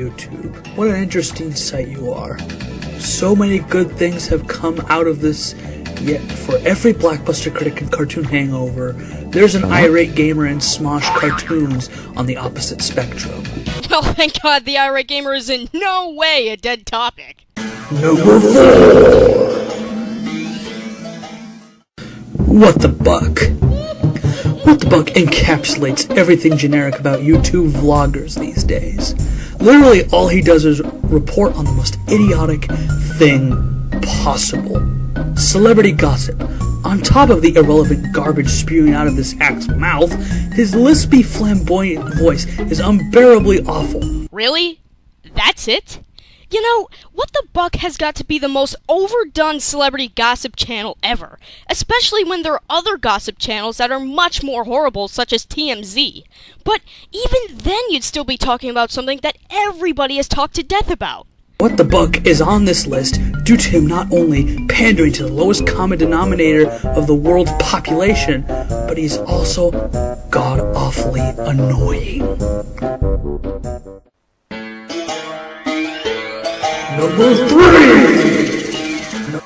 YouTube. What an interesting sight you are. So many good things have come out of this, yet for every blockbuster critic and cartoon hangover, there's an irate gamer and Smosh cartoons on the opposite spectrum. Well, thank God the irate gamer is in no way a dead topic. Number 4. What the Buck? What the Buck encapsulates everything generic about YouTube vloggers these days. Literally all he does is report on the most idiotic thing possible. Celebrity gossip. On top of the irrelevant garbage spewing out of this hack's mouth, his lispy, flamboyant voice is unbearably awful. Really? That's it? You know, What the Buck has got to be the most overdone celebrity gossip channel ever, especially when there are other gossip channels that are much more horrible, such as TMZ. But even then you'd still be talking about something that everybody has talked to death about. What the Buck is on this list due to him not only pandering to the lowest common denominator of the world's population, but he's also god-awfully annoying. Number 3!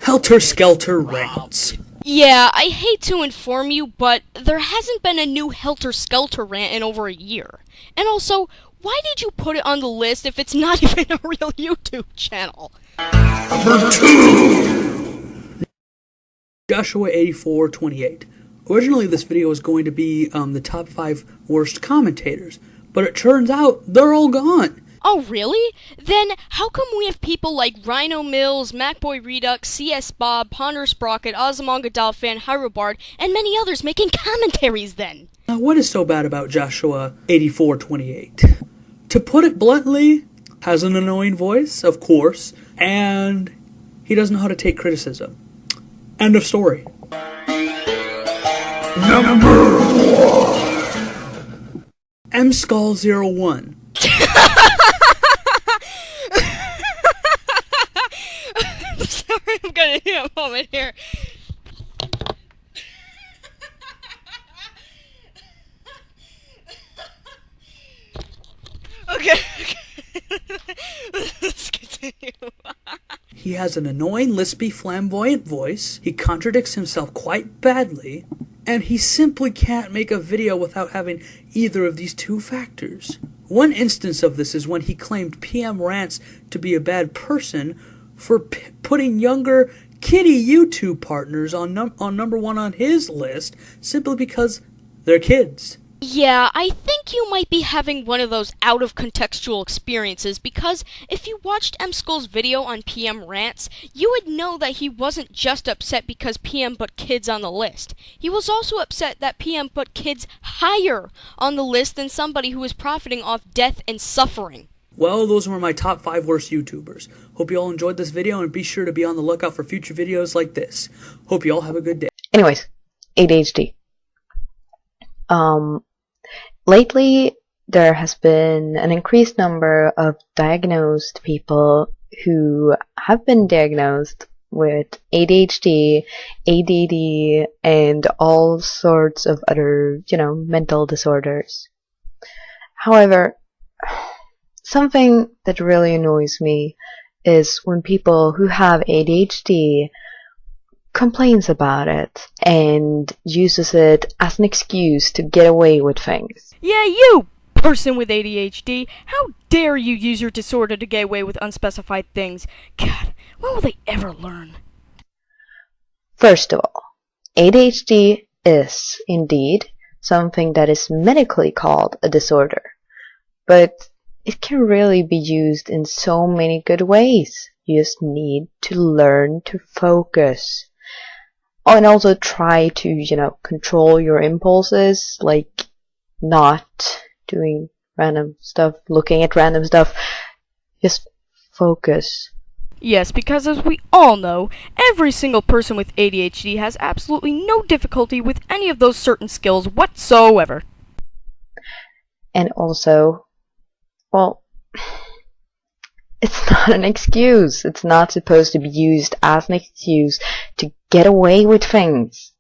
Helter Skelter Rants. Yeah, I hate to inform you, but there hasn't been a new Helter Skelter rant in over a year. And also, why did you put it on the list if it's not even a real YouTube channel? Number 2! Joshua8428. Originally this video was going to be the top 5 worst commentators, but it turns out they're all gone. Oh, really? Then how come we have people like Rhino Mills, MacBoy Redux, CS Bob, Ponder Sprocket, AzumangaDiohFan101, and many others making commentaries then? Now, what is so bad about Joshua8428? To put it bluntly, has an annoying voice, of course, and he doesn't know how to take criticism. End of story. Number 1. MSkull01. I'm sorry, I'm gonna need a moment here. Okay. Let's continue. He has an annoying, lispy, flamboyant voice, he contradicts himself quite badly, and he simply can't make a video without having either of these two factors. One instance of this is when he claimed PM Rants to be a bad person for putting younger, kiddie YouTube partners on number 1 on his list simply because they're kids. Yeah, I think you might be having one of those out-of-contextual experiences, because if you watched MSkull's video on PM Rants, you would know that he wasn't just upset because PM put kids on the list. He was also upset that PM put kids higher on the list than somebody who is profiting off death and suffering. Well, those were my top 5 worst YouTubers. Hope you all enjoyed this video, and be sure to be on the lookout for future videos like this. Hope you all have a good day. Anyways, ADHD. Lately, there has been an increased number of diagnosed people who have been diagnosed with ADHD, ADD, and all sorts of other, mental disorders. However, something that really annoys me is when people who have ADHD complains about it and uses it as an excuse to get away with things. Yeah, you person with ADHD, how dare you use your disorder to get away with unspecified things? God, when will they ever learn? First of all, ADHD is indeed something that is medically called a disorder, but it can really be used in so many good ways. You just need to learn to focus. Oh, and also try to, control your impulses, like not doing random stuff, looking at random stuff. Just focus. Yes, because as we all know, every single person with ADHD has absolutely no difficulty with any of those certain skills whatsoever. And also, well, it's not an excuse. It's not supposed to be used as an excuse to get away with things.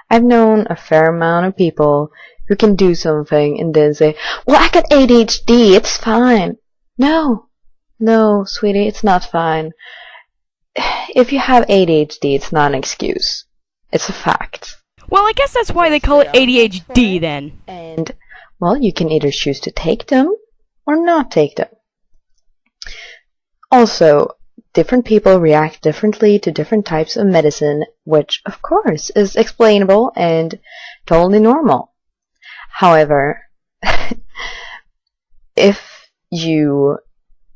I've known a fair amount of people who can do something and then say, well, I got ADHD, it's fine. No, sweetie, it's not fine. If you have ADHD, it's not an excuse. It's a fact. Well, I guess that's why they call it ADHD then. And, well, you can either choose to take them or not take them. Also, different people react differently to different types of medicine, which, of course, is explainable and totally normal. However, if you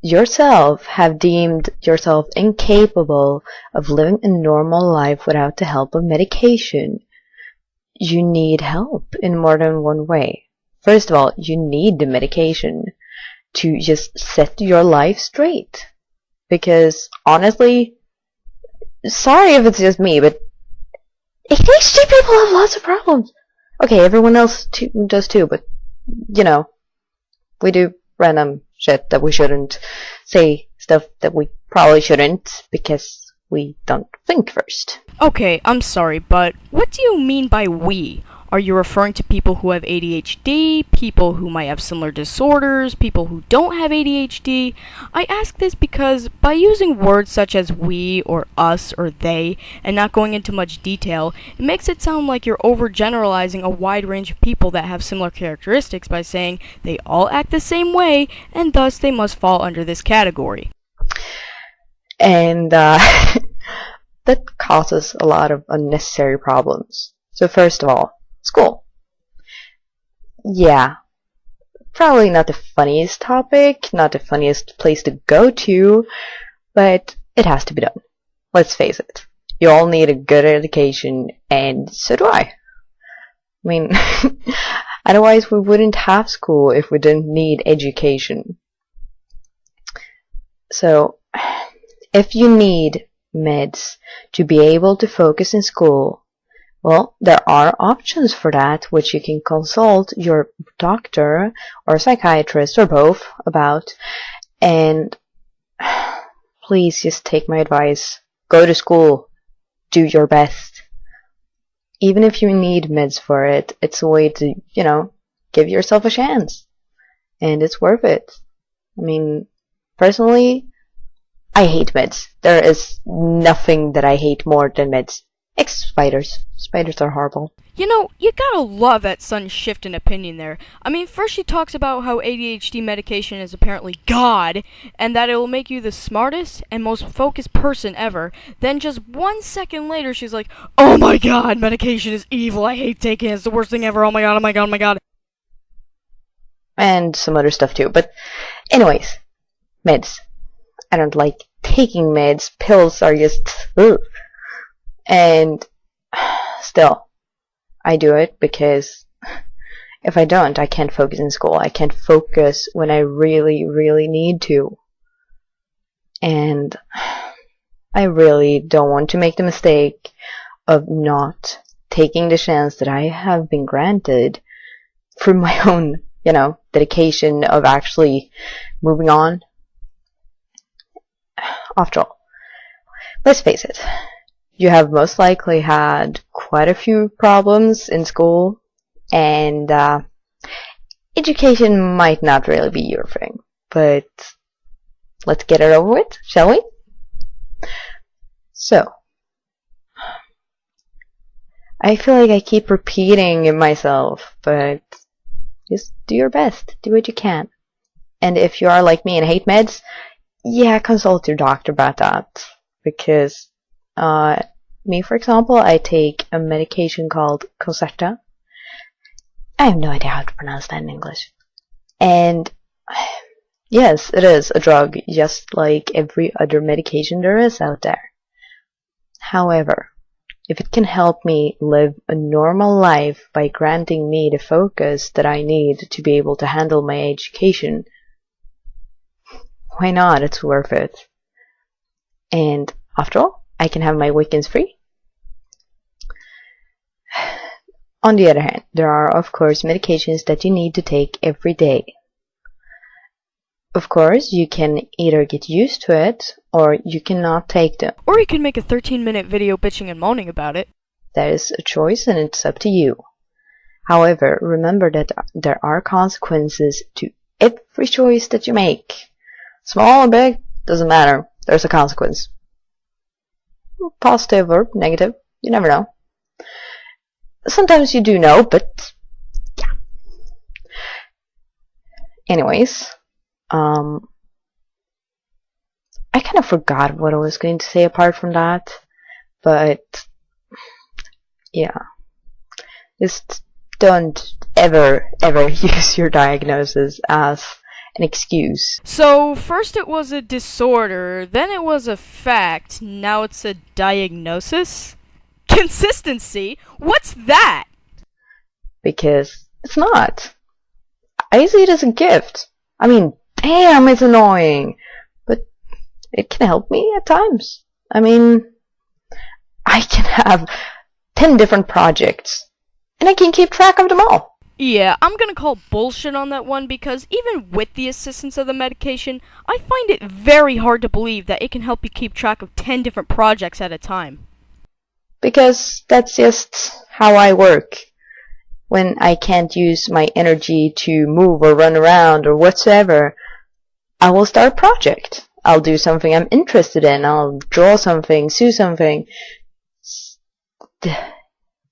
yourself have deemed yourself incapable of living a normal life without the help of medication, you need help in more than one way. First of all, you need the medication to just set your life straight. Because, honestly, sorry if it's just me, but ADHD people have lots of problems. Okay, everyone else does too, but, you know, we do random shit that we shouldn't, say stuff that we probably shouldn't, because we don't think first. Okay, I'm sorry, but what do you mean by we? Are you referring to people who have ADHD, people who might have similar disorders, people who don't have ADHD? I ask this because by using words such as we or us or they and not going into much detail, it makes it sound like you're overgeneralizing a wide range of people that have similar characteristics by saying they all act the same way and thus they must fall under this category. And that causes a lot of unnecessary problems. So first of all, school. Yeah, probably not the funniest topic, not the funniest place to go to, but it has to be done. Let's face it. You all need a good education, and so do I. I mean, otherwise we wouldn't have school if we didn't need education. So, if you need meds to be able to focus in school, well, there are options for that, which you can consult your doctor or psychiatrist or both about. And please just take my advice. Go to school. Do your best. Even if you need meds for it, it's a way to, you know, give yourself a chance. And it's worth it. I mean, personally, I hate meds. There is nothing that I hate more than meds. Spiders. Spiders are horrible. You know, you gotta love that sudden shift in opinion there. I mean, first she talks about how ADHD medication is apparently God, and that it will make you the smartest and most focused person ever. Then just 1 second later, she's like, oh my god, medication is evil, I hate taking it, it's the worst thing ever, oh my god, oh my god, oh my god. And some other stuff too. But anyways, meds. I don't like taking meds. Pills are just... ugh. And still, I do it because if I don't, I can't focus in school. I can't focus when I really, really need to. And I really don't want to make the mistake of not taking the chance that I have been granted through my own, you know, dedication of actually moving on. After all, let's face it. You have most likely had quite a few problems in school, and education might not really be your thing. But let's get it over with, shall we? So, I feel like I keep repeating myself, but just do your best. Do what you can. And if you are like me and hate meds, yeah, consult your doctor about that. Because me, for example, I take a medication called Concerta. I have no idea how to pronounce that in English. And yes, it is a drug, just like every other medication there is out there. However, if it can help me live a normal life by granting me the focus that I need to be able to handle my education, why not? It's worth it. And after all, I can have my weekends free. On the other hand, there are of course medications that you need to take every day. Of course, you can either get used to it, or you cannot take them. Or you can make a 13-minute video bitching and moaning about it. That is a choice and it's up to you. However, remember that there are consequences to every choice that you make. Small or big, doesn't matter. There's a consequence. Positive or negative, you never know. Sometimes you do know, but yeah. Anyways, I kind of forgot what I was going to say apart from that, but yeah. Just don't ever use your diagnosis as an excuse. So, first it was a disorder, then it was a fact, now it's a diagnosis? Consistency? What's that? Because it's not. I see it as a gift. I mean, damn, it's annoying. But it can help me at times. I mean, I can have 10 different projects, and I can keep track of them all. Yeah, I'm gonna call bullshit on that one because even with the assistance of the medication, I find it very hard to believe that it can help you keep track of 10 different projects at a time. Because that's just how I work. When I can't use my energy to move or run around or whatsoever, I will start a project. I'll do something I'm interested in. I'll draw something, sew something.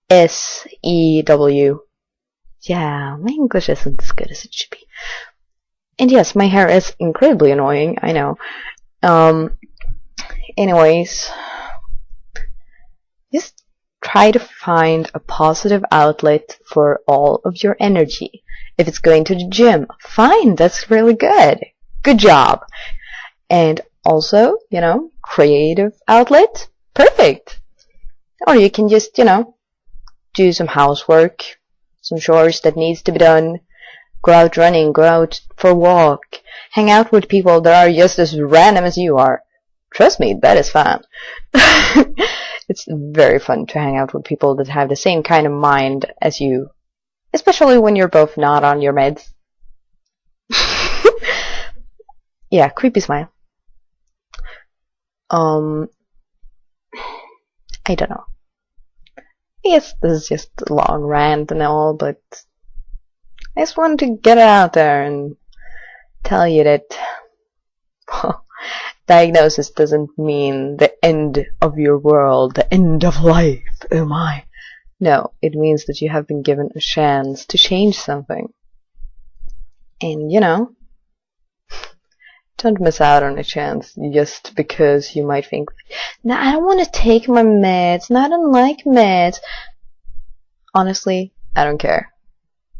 S-E-W. Yeah, my English isn't as good as it should be. And yes, my hair is incredibly annoying, I know. Anyways, just try to find a positive outlet for all of your energy. If it's going to the gym, fine, that's really good. Good job. And also, creative outlet, perfect. Or you can just, do some housework, some chores that needs to be done, go out running, go out for a walk, hang out with people that are just as random as you are. Trust me, that is fun. It's very fun to hang out with people that have the same kind of mind as you, especially when you're both not on your meds. Yeah, creepy smile. I don't know. I guess this is just a long rant and all, but I just wanted to get it out there and tell you that diagnosis doesn't mean the end of your world, the end of life. Oh my. No, it means that you have been given a chance to change something. And, don't miss out on a chance just because you might think, nah, I don't want to take my meds. No, I don't like meds. Honestly, I don't care.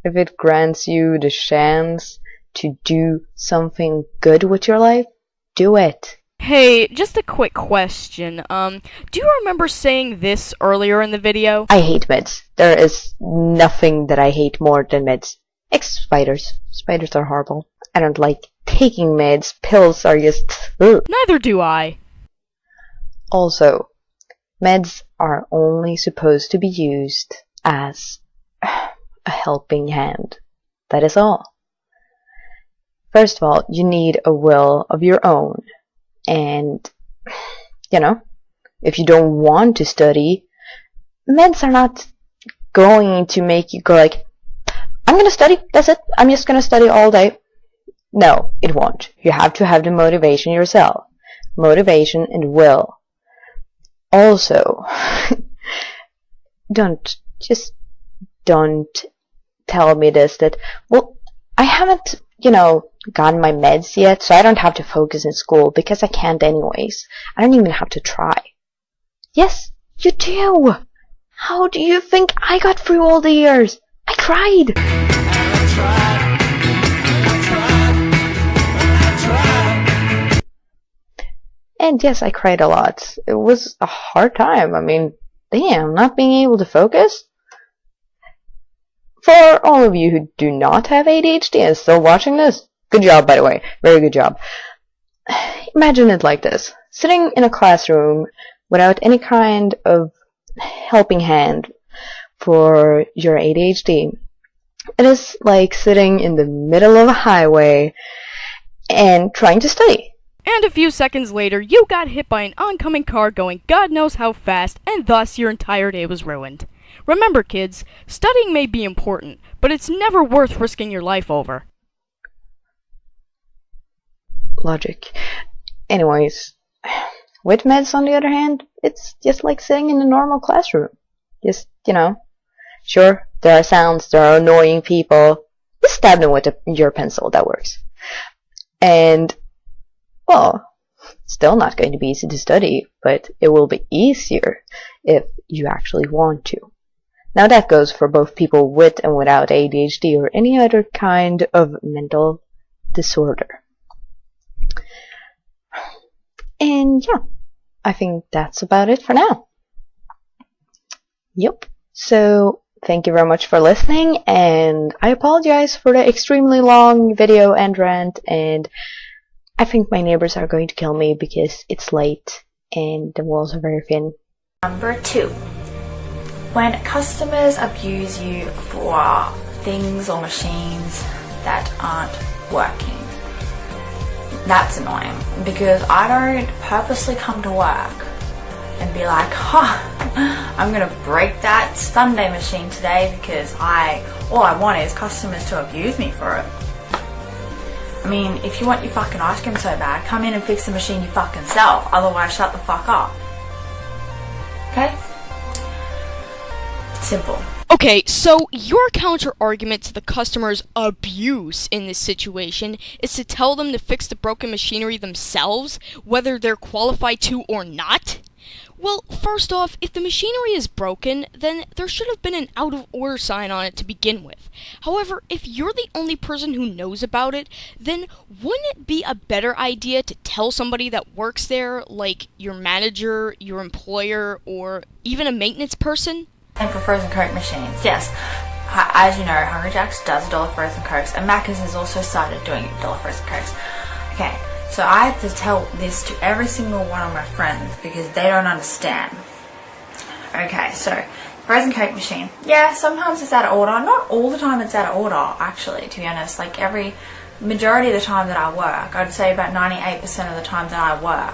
If it grants you the chance to do something good with your life, do it. Hey, just a quick question. Do you remember saying this earlier in the video? I hate meds. There is nothing that I hate more than meds. Except spiders. Spiders are horrible. I don't like taking meds. Pills are just... ugh. Neither do I. Also, meds are only supposed to be used as a helping hand. That is all. First of all, you need a will of your own. And, if you don't want to study, meds are not going to make you go like, I'm going to study, that's it, I'm just going to study all day. No, it won't. You have to have the motivation yourself. Motivation and will. Also, don't tell me this, that, well, I haven't, gotten my meds yet, so I don't have to focus in school, because I can't anyways. I don't even have to try. Yes, you do! How do you think I got through all the years? I tried! And yes, I cried a lot. It was a hard time. I mean, damn, not being able to focus? For all of you who do not have ADHD and still watching this, good job, by the way. Very good job. Imagine it like this. Sitting in a classroom without any kind of helping hand for your ADHD. It is like sitting in the middle of a highway and trying to study. And a few seconds later, you got hit by an oncoming car going God knows how fast, and thus your entire day was ruined. Remember, kids, studying may be important, but it's never worth risking your life over. Logic. Anyways, with meds, on the other hand, it's just like sitting in a normal classroom. Just, sure, there are sounds, there are annoying people. Just stab them with your pencil, that works. And, well, still not going to be easy to study, but it will be easier if you actually want to. Now that goes for both people with and without ADHD or any other kind of mental disorder. And yeah, I think that's about it for now. Yep. So, thank you very much for listening, and I apologize for the extremely long video and rant, and I think my neighbors are going to kill me because it's late and the walls are very thin. Number 2. When customers abuse you for things or machines that aren't working. That's annoying, because I don't purposely come to work and be like, I'm gonna break that Sunday machine today because all I want is customers to abuse me for it. I mean, if you want your fucking ice cream so bad, come in and fix the machine you fucking sell, otherwise shut the fuck up. Okay? Simple. Okay, so your counter-argument to the customer's abuse in this situation is to tell them to fix the broken machinery themselves, whether they're qualified to or not? Well, first off, if the machinery is broken, then there should have been an out-of-order sign on it to begin with. However, if you're the only person who knows about it, then wouldn't it be a better idea to tell somebody that works there, like your manager, your employer, or even a maintenance person? And for frozen Coke machines, yes. As you know, Hungry Jack's does $1 frozen Cokes, and Macca's has also started doing $1 frozen Cokes. Okay, so I have to tell this to every single one of my friends because they don't understand. Okay, so frozen Coke machine. Yeah, sometimes it's out of order. Not all the time it's out of order, actually, to be honest. Like majority of the time that I work, I'd say about 98% of the time that I work,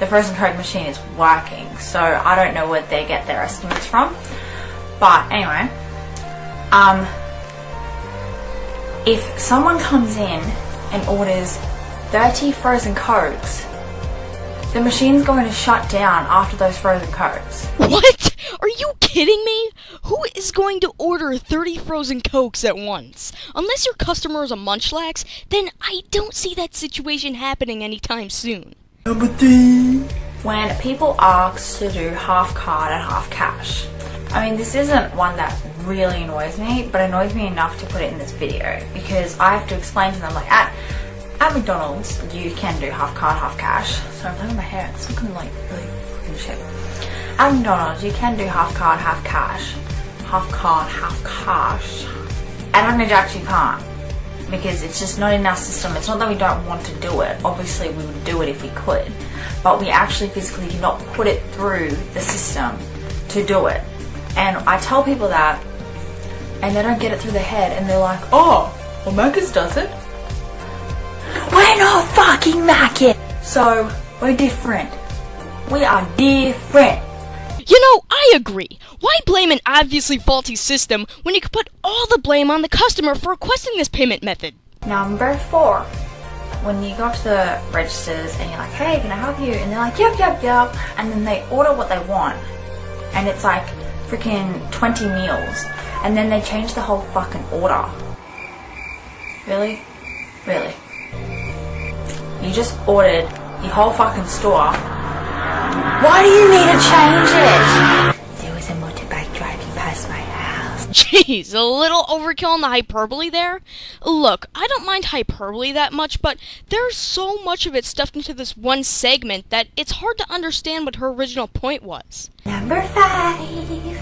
the frozen Coke machine is working. So I don't know where they get their estimates from. But anyway, if someone comes in and orders 30 frozen Cokes, the machine's going to shut down after those frozen Cokes. What? Are you kidding me? Who is going to order 30 frozen Cokes at once? Unless your customer is a munchlax, then I don't see that situation happening anytime soon. Number 3. When people ask to do half card and half cash. I mean, this isn't one that really annoys me, but annoys me enough to put it in this video because I have to explain to them, like, at McDonald's, you can do half card, half cash. So I'm playing with my hair, it's looking like really fucking shit. At McDonald's, you can do half card, half cash. Half card, half cash. At Hungry Jack's, you can't. Because it's just not in our system. It's not that we don't want to do it. Obviously, we would do it if we could. But we actually physically cannot put it through the system to do it. And I tell people that, and they don't get it through their head, and they're like, oh, well, Macca's does it. We're not fucking Macca's! So, we're different. We are different. You know, I agree. Why blame an obviously faulty system when you could put all the blame on the customer for requesting this payment method? Number 4. When you go to the registers and you're like, hey, can I help you? And they're like, yep. And then they order what they want. And it's like freaking 20 meals. And then they change the whole fucking order. Really? Really? You just ordered your whole fucking store. Why do you need to change it? There was a motorbike driving past my house. Jeez, a little overkill on the hyperbole there. Look, I don't mind hyperbole that much, but there's so much of it stuffed into this one segment that it's hard to understand what her original point was. Number 5.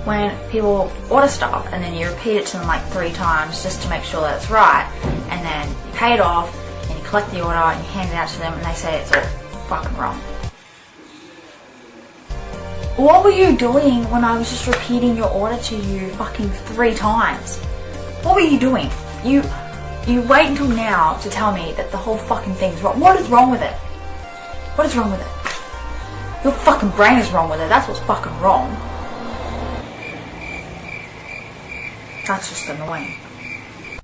When people order stuff and then you repeat it to them like 3 times just to make sure that it's right, and then you pay it off and you collect the order and you hand it out to them and they say it's all fucking wrong. What were you doing when I was just repeating your order to you fucking 3 times? What were you doing? You wait until now to tell me that the whole fucking thing's wrong. What is wrong with it? What is wrong with it? Your fucking brain is wrong with it. That's what's fucking wrong. That's just annoying.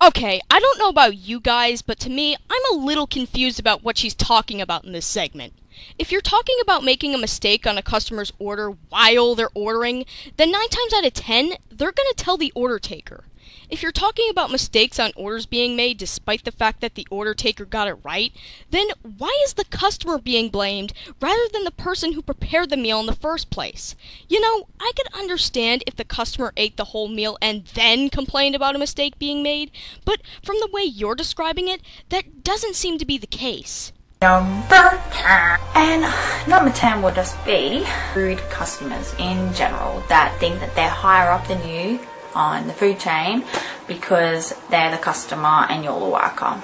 Okay, I don't know about you guys, but to me, I'm a little confused about what she's talking about in this segment. If you're talking about making a mistake on a customer's order while they're ordering, then 9 times out of 10, they're gonna tell the order taker. If you're talking about mistakes on orders being made despite the fact that the order taker got it right, then why is the customer being blamed rather than the person who prepared the meal in the first place? You know, I could understand if the customer ate the whole meal and then complained about a mistake being made, but from the way you're describing it, that doesn't seem to be the case. Number 10. And number 10 will just be rude customers in general that think that they're higher up than you on the food chain because they're the customer and you're the worker.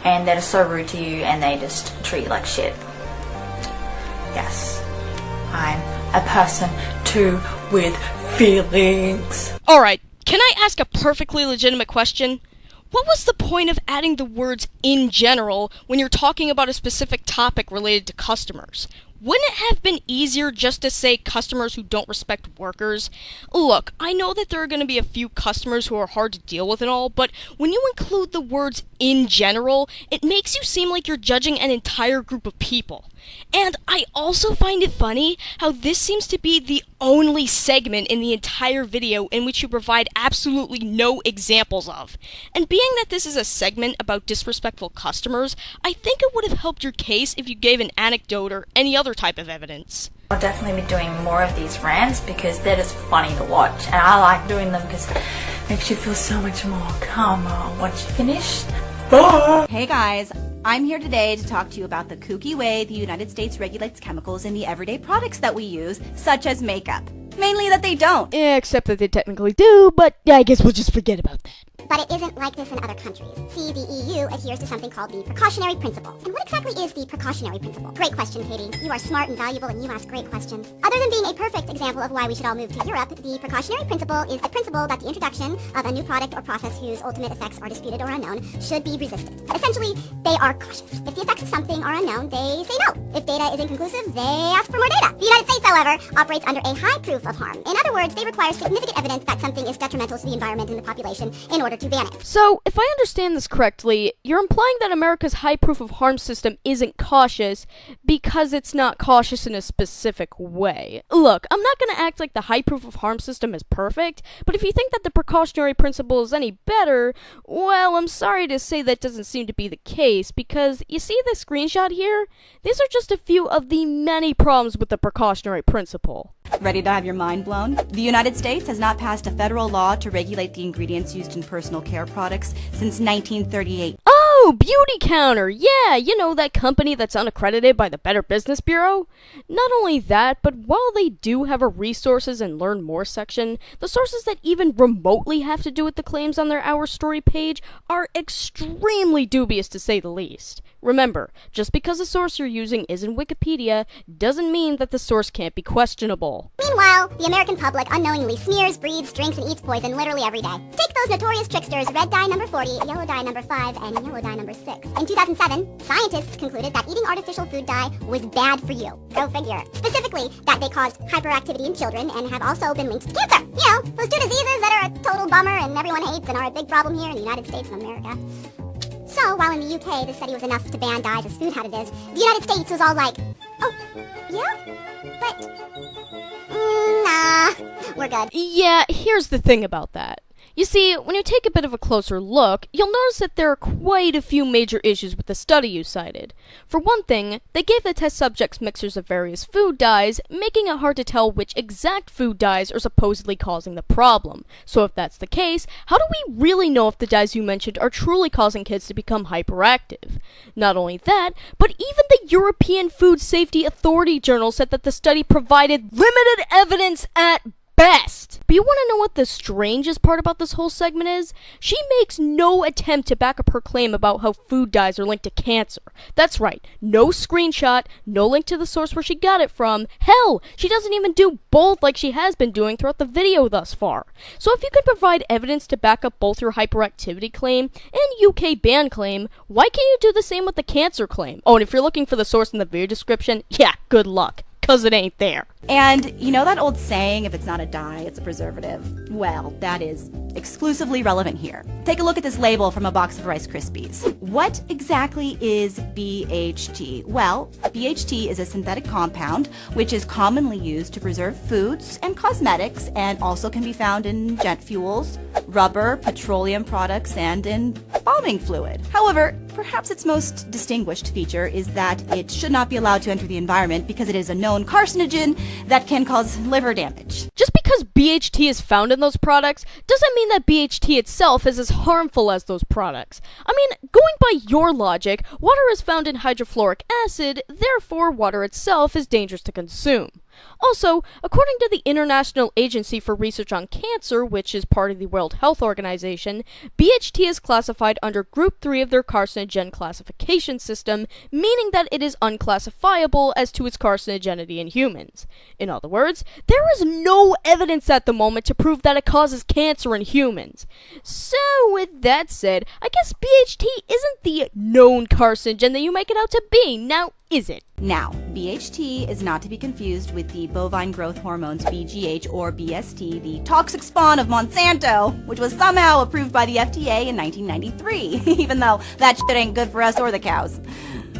And they're just so rude to you and they just treat you like shit. Yes, I'm a person too with feelings. Alright, can I ask a perfectly legitimate question? What was the point of adding the words "in general" when you're talking about a specific topic related to customers? Wouldn't it have been easier just to say customers who don't respect workers? Look, I know that there are going to be a few customers who are hard to deal with and all, but when you include the words "in general," it makes you seem like you're judging an entire group of people. And I also find it funny how this seems to be the only segment in the entire video in which you provide absolutely no examples of. And being that this is a segment about disrespectful customers, I think it would have helped your case if you gave an anecdote or any other type of evidence. I'll definitely be doing more of these rants because they're just funny to watch and I like doing them because it makes you feel so much more calmer once you finish. Bye! Hey guys, I'm here today to talk to you about the kooky way the United States regulates chemicals in the everyday products that we use, such as makeup. Mainly that they don't. Except that they technically do, but I guess we'll just forget about that. But it isn't like this in other countries. See, the EU adheres to something called the precautionary principle. And what exactly is the precautionary principle? Great question, Katie. You are smart and valuable and you ask great questions. Other than being a perfect example of why we should all move to Europe, the precautionary principle is the principle that the introduction of a new product or process whose ultimate effects are disputed or unknown should be resisted. Essentially, they are cautious. If the effects of something are unknown, they say no. If data is inconclusive, they ask for more data. The United States, however, operates under a high proof of harm. In other words, they require significant evidence that something is detrimental to the environment and the population in order to ban it. So, if I understand this correctly, you're implying that America's high proof of harm system isn't cautious because it's not cautious in a specific way. Look, I'm not going to act like the high proof of harm system is perfect, but if you think that the precautionary principle is any better, well, I'm sorry to say that doesn't seem to be the case, because you see this screenshot here? These are just a few of the many problems with the precautionary principle. Ready to have your mind blown? The United States has not passed a federal law to regulate the ingredients used in personal care products since 1938. Oh, Beauty Counter! Yeah, you know, that company that's unaccredited by the Better Business Bureau? Not only that, but while they do have a resources and learn more section, the sources that even remotely have to do with the claims on their Our Story page are extremely dubious to say the least. Remember, just because the source you're using isn't Wikipedia doesn't mean that the source can't be questionable. Meanwhile, the American public unknowingly smears, breathes, drinks, and eats poison literally every day. Take those notorious tricksters, red dye number 40, yellow dye number 5, and yellow dye number 6. In 2007, scientists concluded that eating artificial food dye was bad for you. Go figure. Specifically, that they caused hyperactivity in children and have also been linked to cancer. You know, those two diseases that are a total bummer and everyone hates and are a big problem here in the United States of America. So, while in the UK this study was enough to ban dyes as food additives, the United States was all like, oh, yeah? But, nah, we're good. Yeah, here's the thing about that. You see, when you take a bit of a closer look, you'll notice that there are quite a few major issues with the study you cited. For one thing, they gave the test subjects mixtures of various food dyes, making it hard to tell which exact food dyes are supposedly causing the problem. So if that's the case, how do we really know if the dyes you mentioned are truly causing kids to become hyperactive? Not only that, but even the European Food Safety Authority journal said that the study provided limited evidence at best. But you want to know what the strangest part about this whole segment is? She makes no attempt to back up her claim about how food dyes are linked to cancer. That's right, no screenshot, no link to the source where she got it from. Hell, she doesn't even do both like she has been doing throughout the video thus far. So if you can provide evidence to back up both your hyperactivity claim and UK ban claim, why can't you do the same with the cancer claim? Oh, and if you're looking for the source in the video description, yeah, good luck. 'cause it ain't there. And you know that old saying, if it's not a dye, it's a preservative? Well, that is exclusively relevant here. Take a look at this label from a box of Rice Krispies. What exactly is BHT? Well, BHT is a synthetic compound which is commonly used to preserve foods and cosmetics, and also can be found in jet fuels, rubber, petroleum products, and in embalming fluid. However, perhaps its most distinguished feature is that it should not be allowed to enter the environment because it is a known carcinogen that can cause liver damage. Just because BHT is found in those products doesn't mean that BHT itself is as harmful as those products. I mean, going by your logic, water is found in hydrofluoric acid, therefore water itself is dangerous to consume. Also, according to the International Agency for Research on Cancer, which is part of the World Health Organization, BHT is classified under Group 3 of their carcinogen classification system, meaning that it is unclassifiable as to its carcinogenity in humans. In other words, there is no evidence at the moment to prove that it causes cancer in humans. So, with that said, I guess BHT isn't the known carcinogen that you make it out to be, now is it? Now, BHT is not to be confused with the bovine growth hormones BGH or BST, the toxic spawn of Monsanto, which was somehow approved by the FDA in 1993, even though that shit ain't good for us or the cows.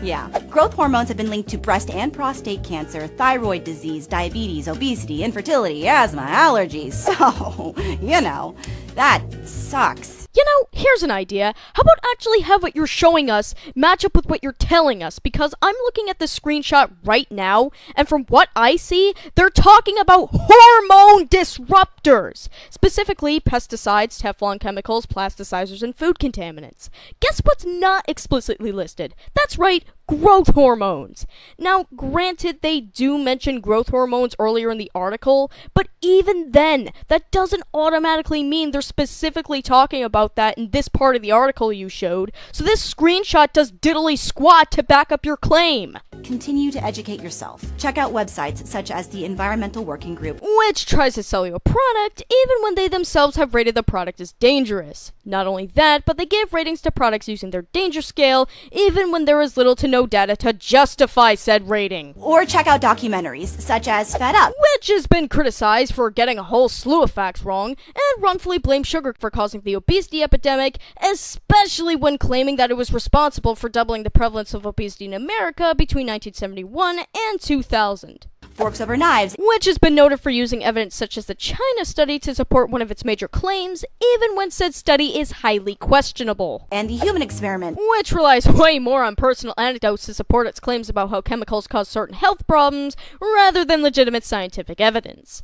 Yeah, growth hormones have been linked to breast and prostate cancer, thyroid disease, diabetes, obesity, infertility, asthma, allergies. So, you know, that sucks. You know, here's an idea. How about actually have what you're showing us match up with what you're telling us? Because I'm looking at the screenshot right now, and from what I see, they're talking about hormone disruptors. Specifically, pesticides, Teflon chemicals, plasticizers, and food contaminants. Guess what's not explicitly listed? That's right, growth hormones. Now, granted, they do mention growth hormones earlier in the article, but even then, that doesn't automatically mean they're specifically talking about that in this part of the article you showed, so this screenshot does diddly squat to back up your claim. Continue to educate yourself. Check out websites such as the Environmental Working Group, which tries to sell you a product even when they themselves have rated the product as dangerous. Not only that, but they give ratings to products using their danger scale even when there is little to no data to justify said rating. Or check out documentaries such as Fed Up, which has been criticized for getting a whole slew of facts wrong and wrongfully blamed sugar for causing the obesity epidemic, especially when claiming that it was responsible for doubling the prevalence of obesity in America between 1971 and 2000. Forks Over Knives, which has been noted for using evidence such as the China study to support one of its major claims, even when said study is highly questionable. And The Human Experiment, which relies way more on personal anecdotes to support its claims about how chemicals cause certain health problems, rather than legitimate scientific evidence.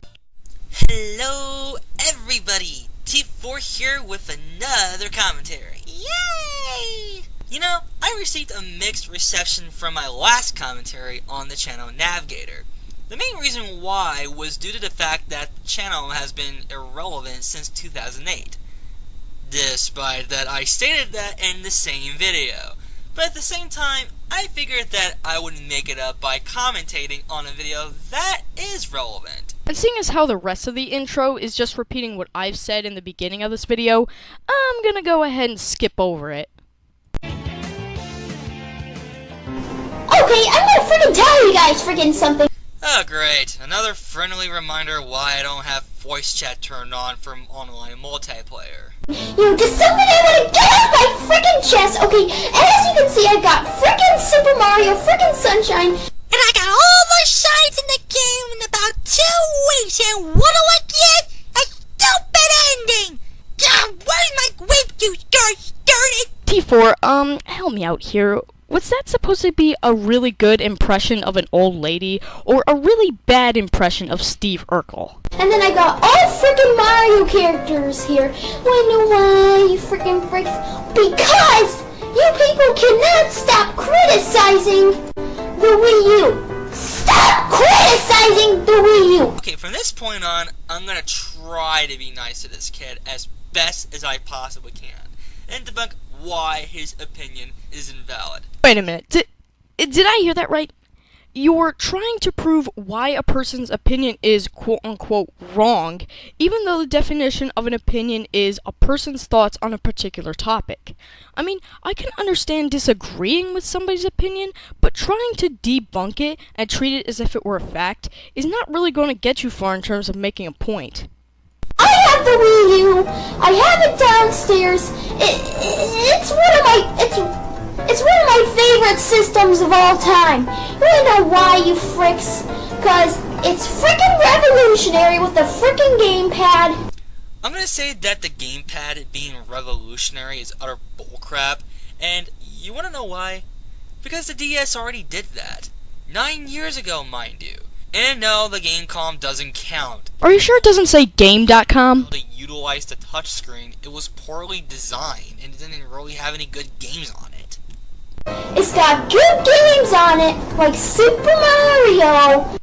Hello, everybody! T4 here with another commentary. Yay! You know, I received a mixed reception from my last commentary on the channel Navigator. The main reason why was due to the fact that the channel has been irrelevant since 2008. Despite that I stated that in the same video. But at the same time, I figured that I would make it up by commentating on a video that is relevant. And seeing as how the rest of the intro is just repeating what I've said in the beginning of this video, I'm gonna go ahead and skip over it. Okay, I'm gonna freaking tell you guys freaking something. Oh great, another friendly reminder why I don't have voice chat turned on from online multiplayer. Just something I wanna get off my freaking chest. Okay, and as you can see, I've got freaking Super Mario freaking Sunshine. And I got all the shines in the game in about 2 weeks, and wanna what yet? A stupid ending! God, where's my grape juice? Darn it! T4, help me out here. Was that supposed to be a really good impression of an old lady, or a really bad impression of Steve Urkel? And then I got all freaking Mario characters here. Wanna know why, you freaking freaks? Because you people cannot stop criticizing the Wii U. Stop criticizing the Wii U! Okay, from this point on, I'm gonna try to be nice to this kid as best as I possibly can, and debunk why his opinion is invalid. Wait a minute, did I hear that right? you're trying to prove why a person's opinion is quote-unquote wrong, even though the definition of an opinion is a person's thoughts on a particular topic. I mean, I can understand disagreeing with somebody's opinion, but trying to debunk it and treat it as if it were a fact is not really going to get you far in terms of making a point. I have the Wii U. I have it downstairs. It's one of my favorite systems of all time. You wanna know why, you fricks? Cause it's frickin' revolutionary with the frickin' gamepad. I'm gonna say that the gamepad being revolutionary is utter bullcrap, and you wanna know why? Because the DS already did that. 9 years ago, mind you. And no, the Gamecom doesn't count. Are you sure it doesn't say game.com? They utilized the touchscreen. It was poorly designed, and it didn't really have any good games on it. It's got good games on it, like Super Mario.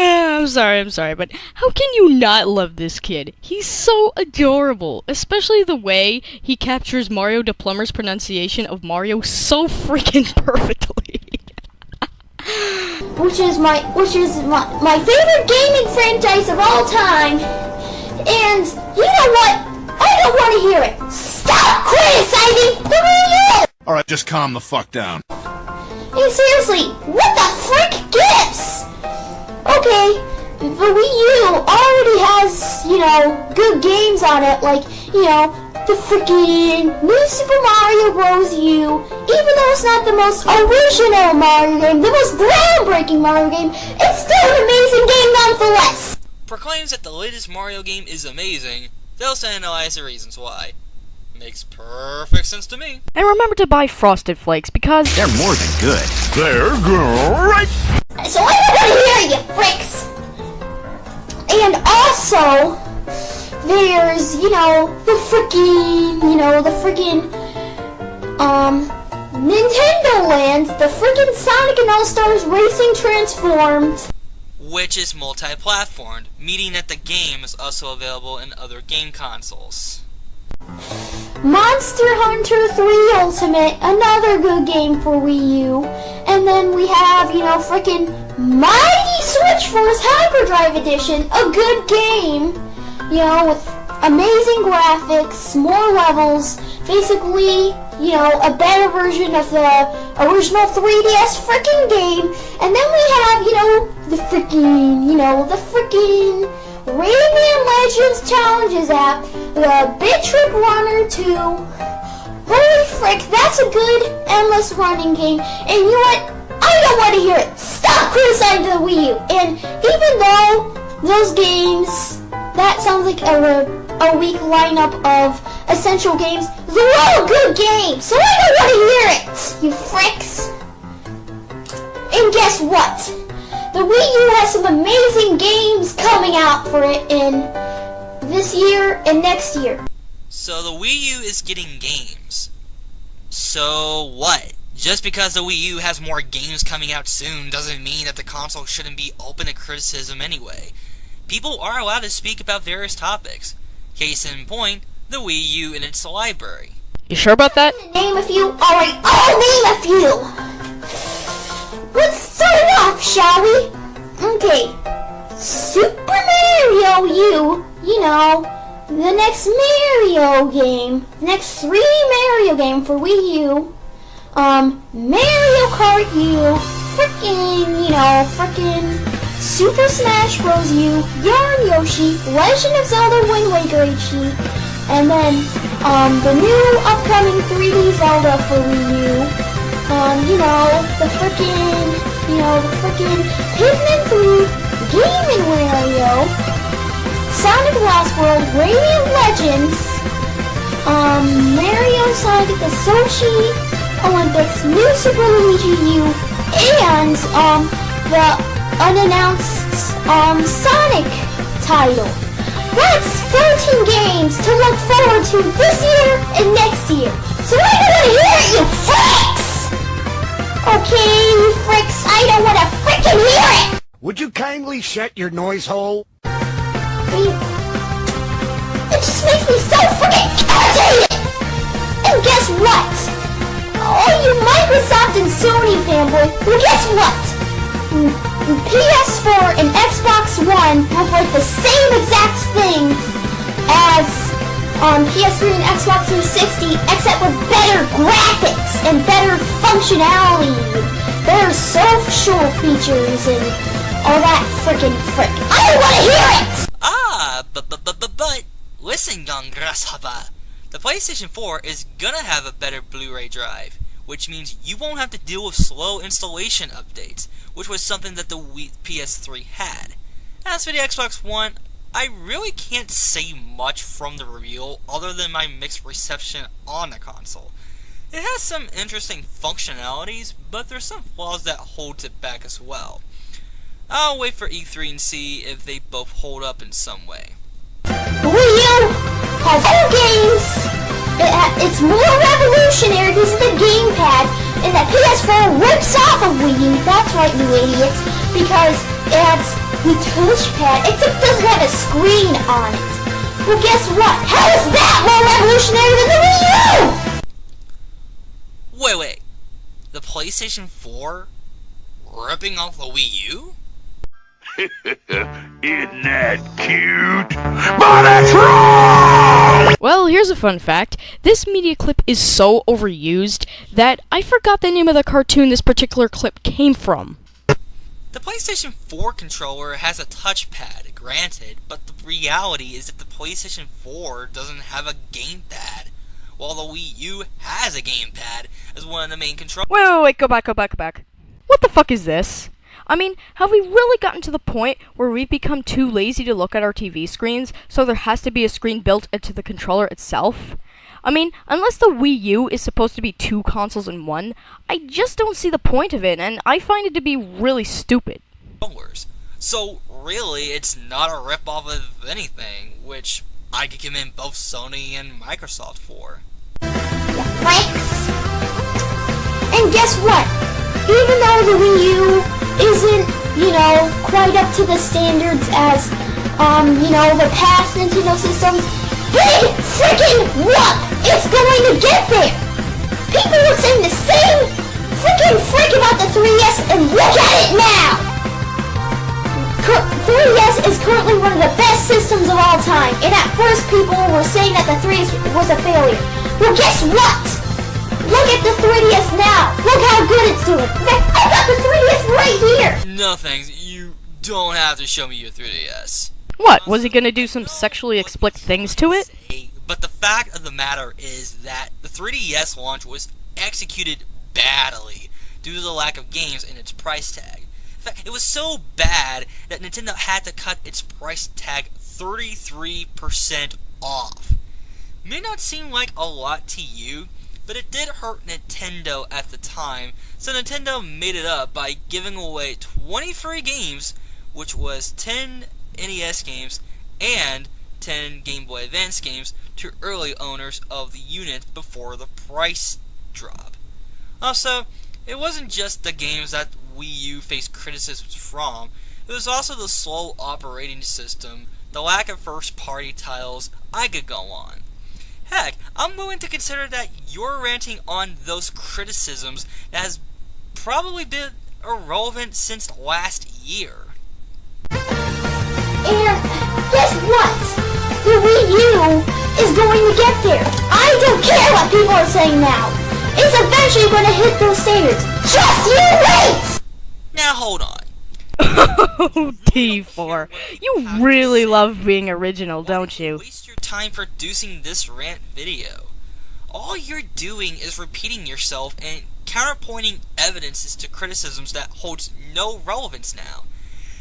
I'm sorry, but how can you not love this kid? He's so adorable, especially the way he captures Mario the Plumber's pronunciation of Mario so freaking perfectly. which is my favorite gaming franchise of all time. And you know what? I don't want to hear it. Stop criticizing the Wii U! Alright, just calm the fuck down. Hey, seriously, what the frick gives? Okay, the Wii U already has, good games on it, like, the freaking New Super Mario Bros. U. Even though it's not the most original Mario game, the most groundbreaking Mario game, it's still an amazing game nonetheless. Proclaims that the latest Mario game is amazing. They'll analyze the reasons why. Makes perfect sense to me. And remember to buy Frosted Flakes because they're more than good. They're great. So I don't want to hear you, fricks. And also, there's, the freaking Nintendo Land, the freaking Sonic and All-Stars Racing Transformed. Which is multi-platformed, meaning that the game is also available in other game consoles. Monster Hunter 3 Ultimate, another good game for Wii U. And then we have, frickin' Mighty Switch Force Hyperdrive Edition, a good game, with amazing graphics, more levels, basically, a better version of the original 3DS frickin' game. And then we have, the frickin' Rayman Legends Challenges app, the Bit Trip Runner 2. Holy frick, that's a good endless running game. And you know what? I don't want to hear it. Stop criticizing the Wii U. And even though those games, that sounds like a weak lineup of essential games, they're all good games. So I don't want to hear it, you fricks. And guess what? The Wii U has some amazing games coming out for it in this year and next year. So the Wii U is getting games. So what? Just because the Wii U has more games coming out soon doesn't mean that the console shouldn't be open to criticism anyway. People are allowed to speak about various topics. Case in point, the Wii U and its library. You sure about that? Name a few? Alright, I'll name a few! Let's start off, shall we? Okay, Super Mario U, the next Mario game, the next 3 Mario game for Wii U, Mario Kart U, frickin' Super Smash Bros. U, Yarn Yoshi, Legend of Zelda Wind Waker HD, and then, the new upcoming 3D Zelda for Wii U, the frickin' Pikmin 3, Game & Wario, Sonic Lost World, Rayman Legends, Mario Sonic at the Sochi Olympics, New Super Luigi U, and, the unannounced, Sonic title. That's 13 games to look forward to this year and next year. So I don't want to hear it, you fricks! Okay, you fricks, I don't want to frickin' hear it! Would you kindly shut your noise hole? It just makes me so frickin' irritated! And guess what? All often Sony fanboy. Well, guess what? PS4 and Xbox One have like the same exact things as PS3 and Xbox 360, except with better graphics and better functionality, better social features, and all that frickin' frick. I don't want to hear it! But, listen, young grasshopper. The PlayStation 4 is gonna have a better Blu-ray drive, which means you won't have to deal with slow installation updates, which was something that the PS3 had. As for the Xbox One, I really can't say much from the reveal other than my mixed reception on the console. It has some interesting functionalities, but there's some flaws that holds it back as well. I'll wait for E3 and see if they both hold up in some way. The Wii U has two games. It's more revolutionary because of the gamepad, and the PS4 rips off of Wii U. That's right, you idiots, because it has the touchpad, except it doesn't have a screen on it. Well, guess what? How is that more revolutionary than the Wii U? Wait. The PlayStation 4 ripping off the Wii U? Isn't that cute? But it's wrong! Well, here's a fun fact. This media clip is so overused that I forgot the name of the cartoon this particular clip came from. The PlayStation 4 controller has a touchpad, granted, but the reality is that the PlayStation 4 doesn't have a gamepad, while the Wii U has a gamepad as one of the main controllers. Wait, go back. What the fuck is this? I mean, have we really gotten to the point where we've become too lazy to look at our TV screens, so there has to be a screen built into the controller itself? I mean, unless the Wii U is supposed to be two consoles in one, I just don't see the point of it, and I find it to be really stupid. So, really, it's not a rip-off of anything, which I could commend both Sony and Microsoft for. Thanks. And guess what? Even though the Wii U isn't, quite up to the standards as, the past Nintendo systems, big freaking whoop! It's going to get there! People were saying the same freaking frick about the 3DS, and look at it now! 3DS is currently one of the best systems of all time, and at first people were saying that the 3DS was a failure. Well, guess what? Look at the 3DS now! Look how good it's doing! In fact, I've got the 3DS right here! No thanks, you don't have to show me your 3DS. What, was he gonna do some sexually explicit things to it? But the fact of the matter is that the 3DS launch was executed badly due to the lack of games and its price tag. In fact, it was so bad that Nintendo had to cut its price tag 33% off. It may not seem like a lot to you, but it did hurt Nintendo at the time, so Nintendo made it up by giving away 20 free games, which was 10 NES games and 10 Game Boy Advance games to early owners of the unit before the price drop. Also, it wasn't just the games that Wii U faced criticisms from, it was also the slow operating system, the lack of first-party titles. I could go on. Heck, I'm willing to consider that you're ranting on those criticisms that has probably been irrelevant since last year. And guess what? The Wii U is going to get there. I don't care what people are saying now. It's eventually going to hit those standards. Just you wait! Now hold on. Oh, D4. You really love being original, don't you? Waste your time producing this rant video. All you're doing is repeating yourself and counterpointing evidences to criticisms that holds no relevance now.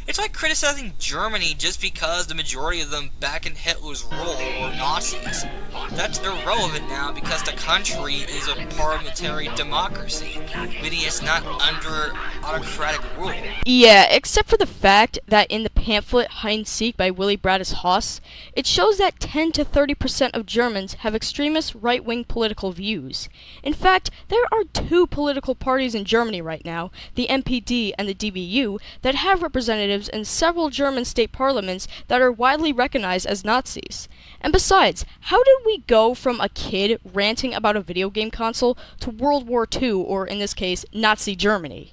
It's like criticizing Germany just because the majority of them back in Hitler's rule were Nazis. That's irrelevant now because the country is a parliamentary democracy, meaning it's not under autocratic rule. Yeah, except for the fact that in the pamphlet Hide and Seek by Willy Brandt Haas, it shows that 10 to 30% of Germans have extremist right-wing political views. In fact, there are two political parties in Germany right now, the NPD and the DBU, that have representatives representatives in several German state parliaments that are widely recognized as Nazis. And besides, how did we go from a kid ranting about a video game console to World War II, or in this case, Nazi Germany?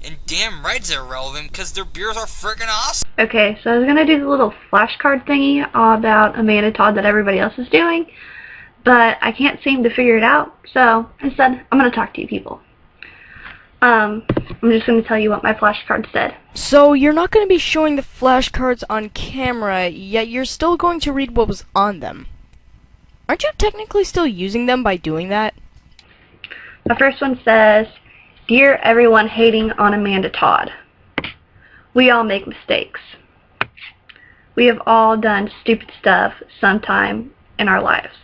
And damn right it's irrelevant, because their beers are friggin' awesome. Okay, so I was going to do the little flashcard thingy about Amanda Todd that everybody else is doing, but I can't seem to figure it out, so instead I'm going to talk to you people. I'm just going to tell you what my flashcard said. So you're not going to be showing the flashcards on camera, yet you're still going to read what was on them. Aren't you technically still using them by doing that? My first one says, "Dear everyone hating on Amanda Todd, we all make mistakes. We have all done stupid stuff sometime in our lives.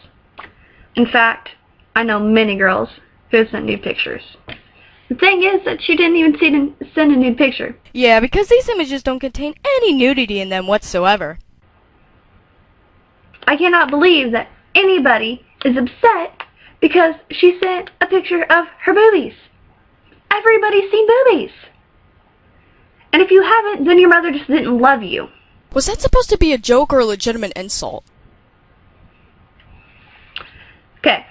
In fact, I know many girls who have sent nude pictures. The thing is that she didn't even send a nude picture. Yeah, because these images don't contain any nudity in them whatsoever. I cannot believe that anybody is upset because she sent a picture of her boobies. Everybody's seen boobies. And if you haven't, then your mother just didn't love you." Was that supposed to be a joke or a legitimate insult? Okay,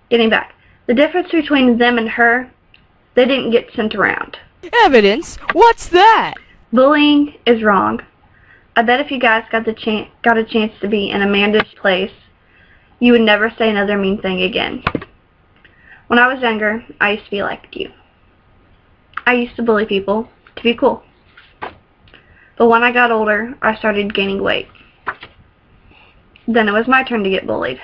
getting back. The difference between them and her, they didn't get sent around. Evidence? What's that? Bullying is wrong. I bet if you guys got a chance to be in Amanda's place, you would never say another mean thing again. When I was younger, I used to be like you. I used to bully people to be cool. But when I got older, I started gaining weight. Then it was my turn to get bullied.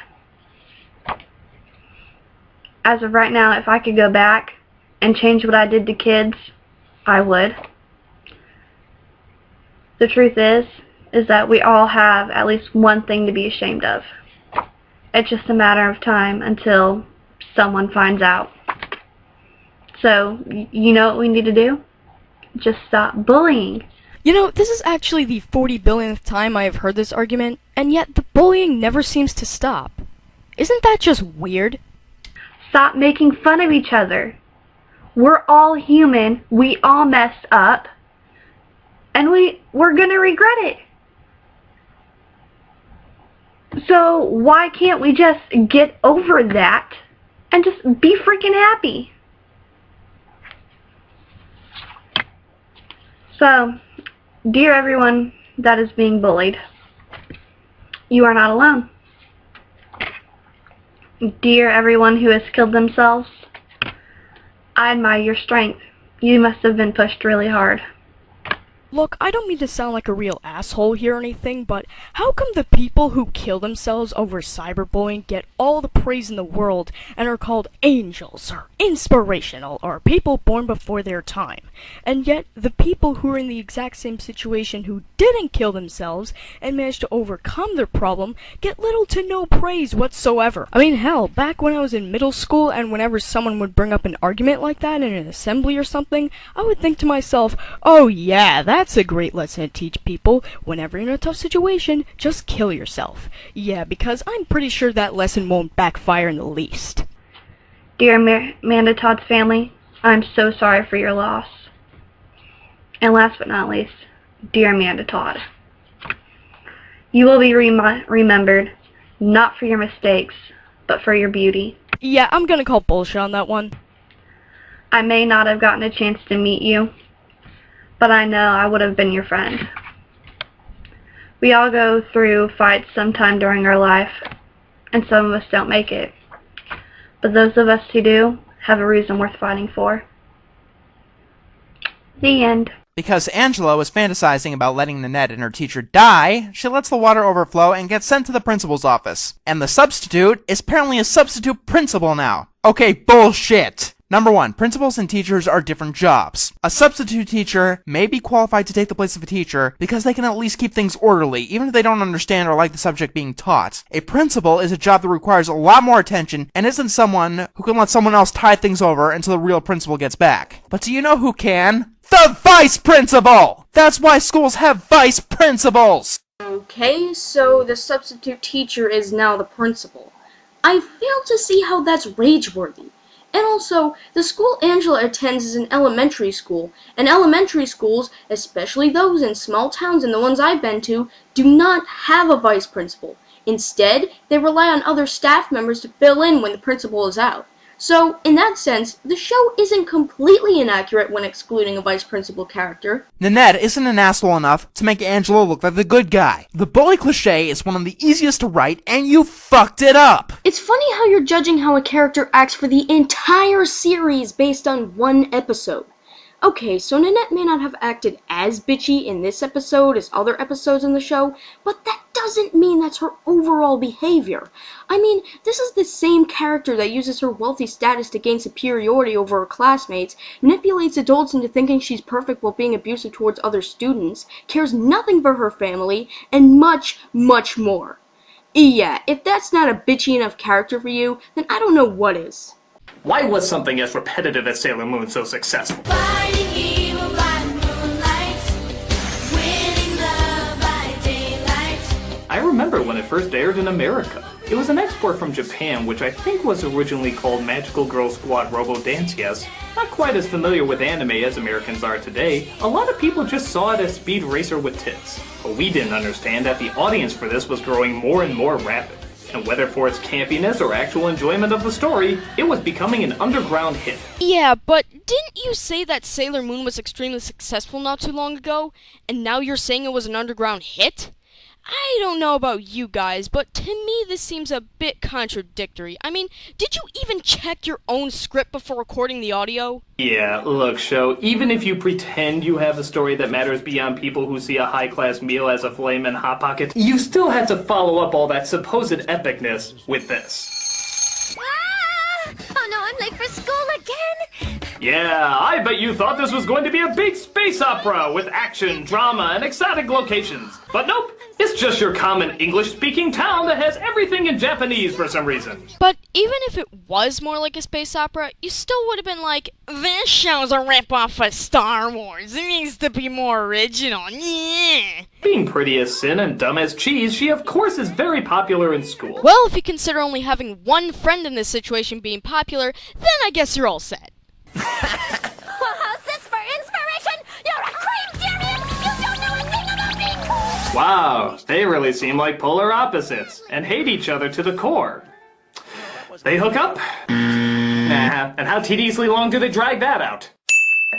As of right now, if I could go back and change what I did to kids, I would. The truth is that we all have at least one thing to be ashamed of. It's just a matter of time until someone finds out. So, you know what we need to do? Just stop bullying. You know, this is actually the 40 billionth time I have heard this argument, and yet the bullying never seems to stop. Isn't that just weird? Stop making fun of each other. We're all human. We all mess up. And we're gonna regret it. So why can't we just get over that and just be freaking happy? So, dear everyone that is being bullied, you are not alone. Dear everyone who has killed themselves, I admire your strength. You must have been pushed really hard. Look, I don't mean to sound like a real asshole here or anything, but how come the people who kill themselves over cyberbullying get all the praise in the world and are called angels or inspirational or people born before their time, and yet the people who are in the exact same situation who didn't kill themselves and managed to overcome their problem get little to no praise whatsoever? I mean, hell, back when I was in middle school and whenever someone would bring up an argument like that in an assembly or something, I would think to myself, oh yeah, that's a great lesson to teach people. Whenever you're in a tough situation, just kill yourself. Yeah, because I'm pretty sure that lesson won't backfire in the least. Dear Amanda Todd's family, I'm so sorry for your loss. And last but not least, dear Amanda Todd, you will be remembered not for your mistakes, but for your beauty. Yeah, I'm gonna call bullshit on that one. I may not have gotten a chance to meet you, but I know I would have been your friend. We all go through fights sometime during our life, and some of us don't make it. But those of us who do have a reason worth fighting for. The end. Because Angela was fantasizing about letting Nanette and her teacher die, she lets the water overflow and gets sent to the principal's office. And the substitute is apparently a substitute principal now. Okay, bullshit! Number 1, principals and teachers are different jobs. A substitute teacher may be qualified to take the place of a teacher because they can at least keep things orderly, even if they don't understand or like the subject being taught. A principal is a job that requires a lot more attention and isn't someone who can let someone else tide things over until the real principal gets back. But do you know who can? The vice principal! That's why schools have vice principals! Okay, so the substitute teacher is now the principal. I fail to see how that's rage-worthy. And also, the school Angela attends is an elementary school, and elementary schools, especially those in small towns and the ones I've been to, do not have a vice principal. Instead, they rely on other staff members to fill in when the principal is out. So, in that sense, the show isn't completely inaccurate when excluding a vice principal character. Nanette isn't an asshole enough to make Angela look like the good guy. The bully cliché is one of the easiest to write, and you fucked it up! It's funny how you're judging how a character acts for the entire series based on one episode. Okay, so Nanette may not have acted as bitchy in this episode as other episodes in the show, but that doesn't mean that's her overall behavior. I mean, this is the same character that uses her wealthy status to gain superiority over her classmates, manipulates adults into thinking she's perfect while being abusive towards other students, cares nothing for her family, and much, much more. Yeah, if that's not a bitchy enough character for you, then I don't know what is. Why was something as repetitive as Sailor Moon so successful? Fighting evil by moonlight, winning love by daylight. I remember when it first aired in America. It was an export from Japan, which I think was originally called Magical Girl Squad Robo Dance Yes. Not quite as familiar with anime as Americans are today, a lot of people just saw it as Speed Racer with tits. But we didn't understand that the audience for this was growing more and more rapid. And whether for its campiness or actual enjoyment of the story, it was becoming an underground hit. Yeah, but didn't you say that Sailor Moon was extremely successful not too long ago, and now you're saying it was an underground hit? I don't know about you guys, but to me this seems a bit contradictory. I mean, did you even check your own script before recording the audio? Yeah, look, Sho, even if you pretend you have a story that matters beyond people who see a high-class meal as a flamin' Hot Pocket, you still had to follow up all that supposed epicness with this. Ah! Oh no, I'm late for school again! Yeah, I bet you thought this was going to be a big space opera with action, drama, and exotic locations. But nope, it's just your common English-speaking town that has everything in Japanese for some reason. But even if it was more like a space opera, you still would have been like, this show's a rip-off of Star Wars. It needs to be more original. Yeah. Being pretty as sin and dumb as cheese, she of course is very popular in school. Well, if you consider only having one friend in this situation being popular, then I guess you're all set. How's this for inspiration? You're a creep, damn you! You don't know a thing about being cool! Wow, they really seem like polar opposites, and hate each other to the core. They hook up? Nah, and how tediously long do they drag that out?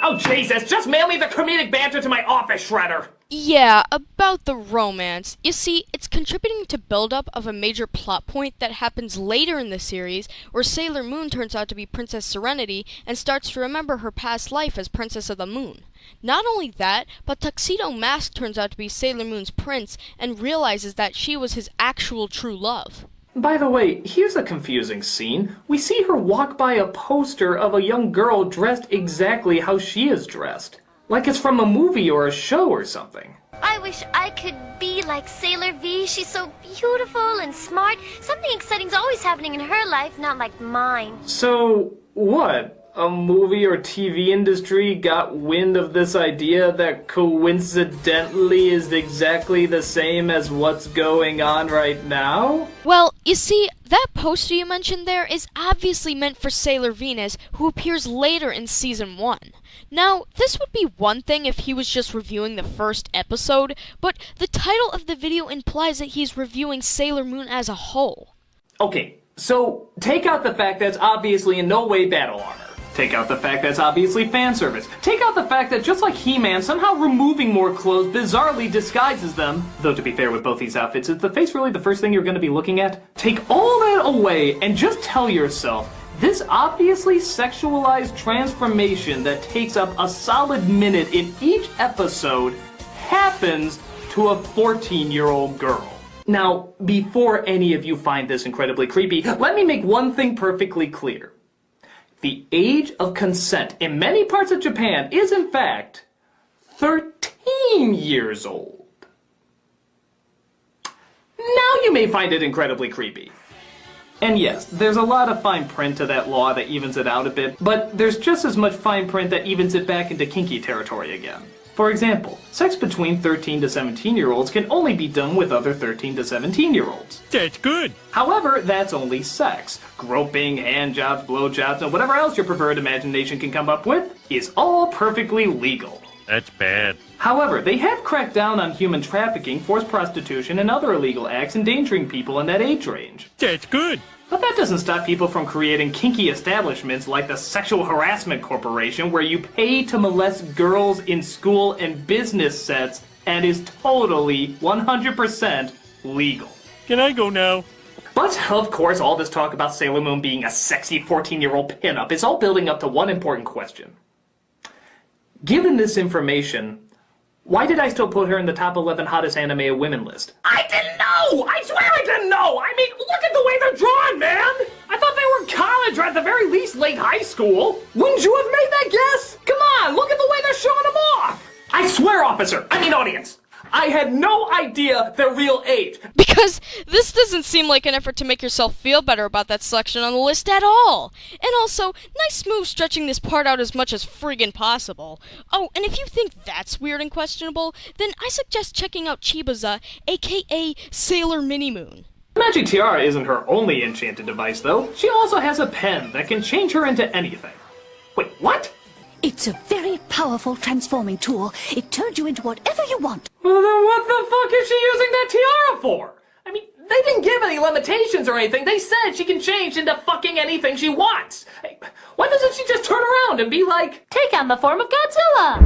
Oh Jesus, just mail me the comedic banter to my office, Shredder! Yeah, about the romance. You see, it's contributing to build-up of a major plot point that happens later in the series, where Sailor Moon turns out to be Princess Serenity and starts to remember her past life as Princess of the Moon. Not only that, but Tuxedo Mask turns out to be Sailor Moon's prince and realizes that she was his actual true love. By the way, here's a confusing scene. We see her walk by a poster of a young girl dressed exactly how she is dressed. Like it's from a movie or a show or something. I wish I could be like Sailor V. She's so beautiful and smart. Something exciting's always happening in her life, not like mine. So, what? A movie or TV industry got wind of this idea that coincidentally is exactly the same as what's going on right now? Well, you see, that poster you mentioned there is obviously meant for Sailor Venus, who appears later in Season 1. Now, this would be one thing if he was just reviewing the first episode, but the title of the video implies that he's reviewing Sailor Moon as a whole. Okay, so take out the fact that's obviously in no way battle armor. Take out the fact that's obviously fan service. Take out the fact that just like He-Man, somehow removing more clothes bizarrely disguises them. Though to be fair with both these outfits, is the face really the first thing you're going to be looking at? Take all that away and just tell yourself, this obviously sexualized transformation that takes up a solid minute in each episode happens to a 14-year-old girl. Now, before any of you find this incredibly creepy, let me make one thing perfectly clear. The age of consent in many parts of Japan is, in fact, 13 years old. Now you may find it incredibly creepy. And yes, there's a lot of fine print to that law that evens it out a bit, but there's just as much fine print that evens it back into kinky territory again. For example, sex between 13 to 17-year-olds can only be done with other 13 to 17-year-olds. That's good. However, that's only sex. Groping, handjobs, blowjobs, and whatever else your preferred imagination can come up with is all perfectly legal. That's bad. However, they have cracked down on human trafficking, forced prostitution, and other illegal acts endangering people in that age range. That's good. But that doesn't stop people from creating kinky establishments like the Sexual Harassment Corporation, where you pay to molest girls in school and business sets and is totally 100% legal. Can I go now? But, of course, all this talk about Sailor Moon being a sexy 14-year-old pinup is all building up to one important question. Given this information, why did I still put her in the top 11 hottest anime women list? I didn't know! I swear I didn't know! I mean, look at the way they're drawn, man! I thought they were in college or at the very least late high school. Wouldn't you have made that guess? Come on, look at the way they're showing them off! I swear, audience, I had no idea their real age. Because this doesn't seem like an effort to make yourself feel better about that selection on the list at all. And also, nice move stretching this part out as much as friggin' possible. Oh, and if you think that's weird and questionable, then I suggest checking out Chibaza, aka Sailor Minimoon. Magic Tiara isn't her only enchanted device, though. She also has a pen that can change her into anything. Wait, what? It's a very powerful transforming tool. It turns you into whatever you want. Well, then what the fuck is she using that tiara for? I mean, they didn't give any limitations or anything. They said she can change into fucking anything she wants. Hey, why doesn't she just turn around and be like, take on the form of Godzilla?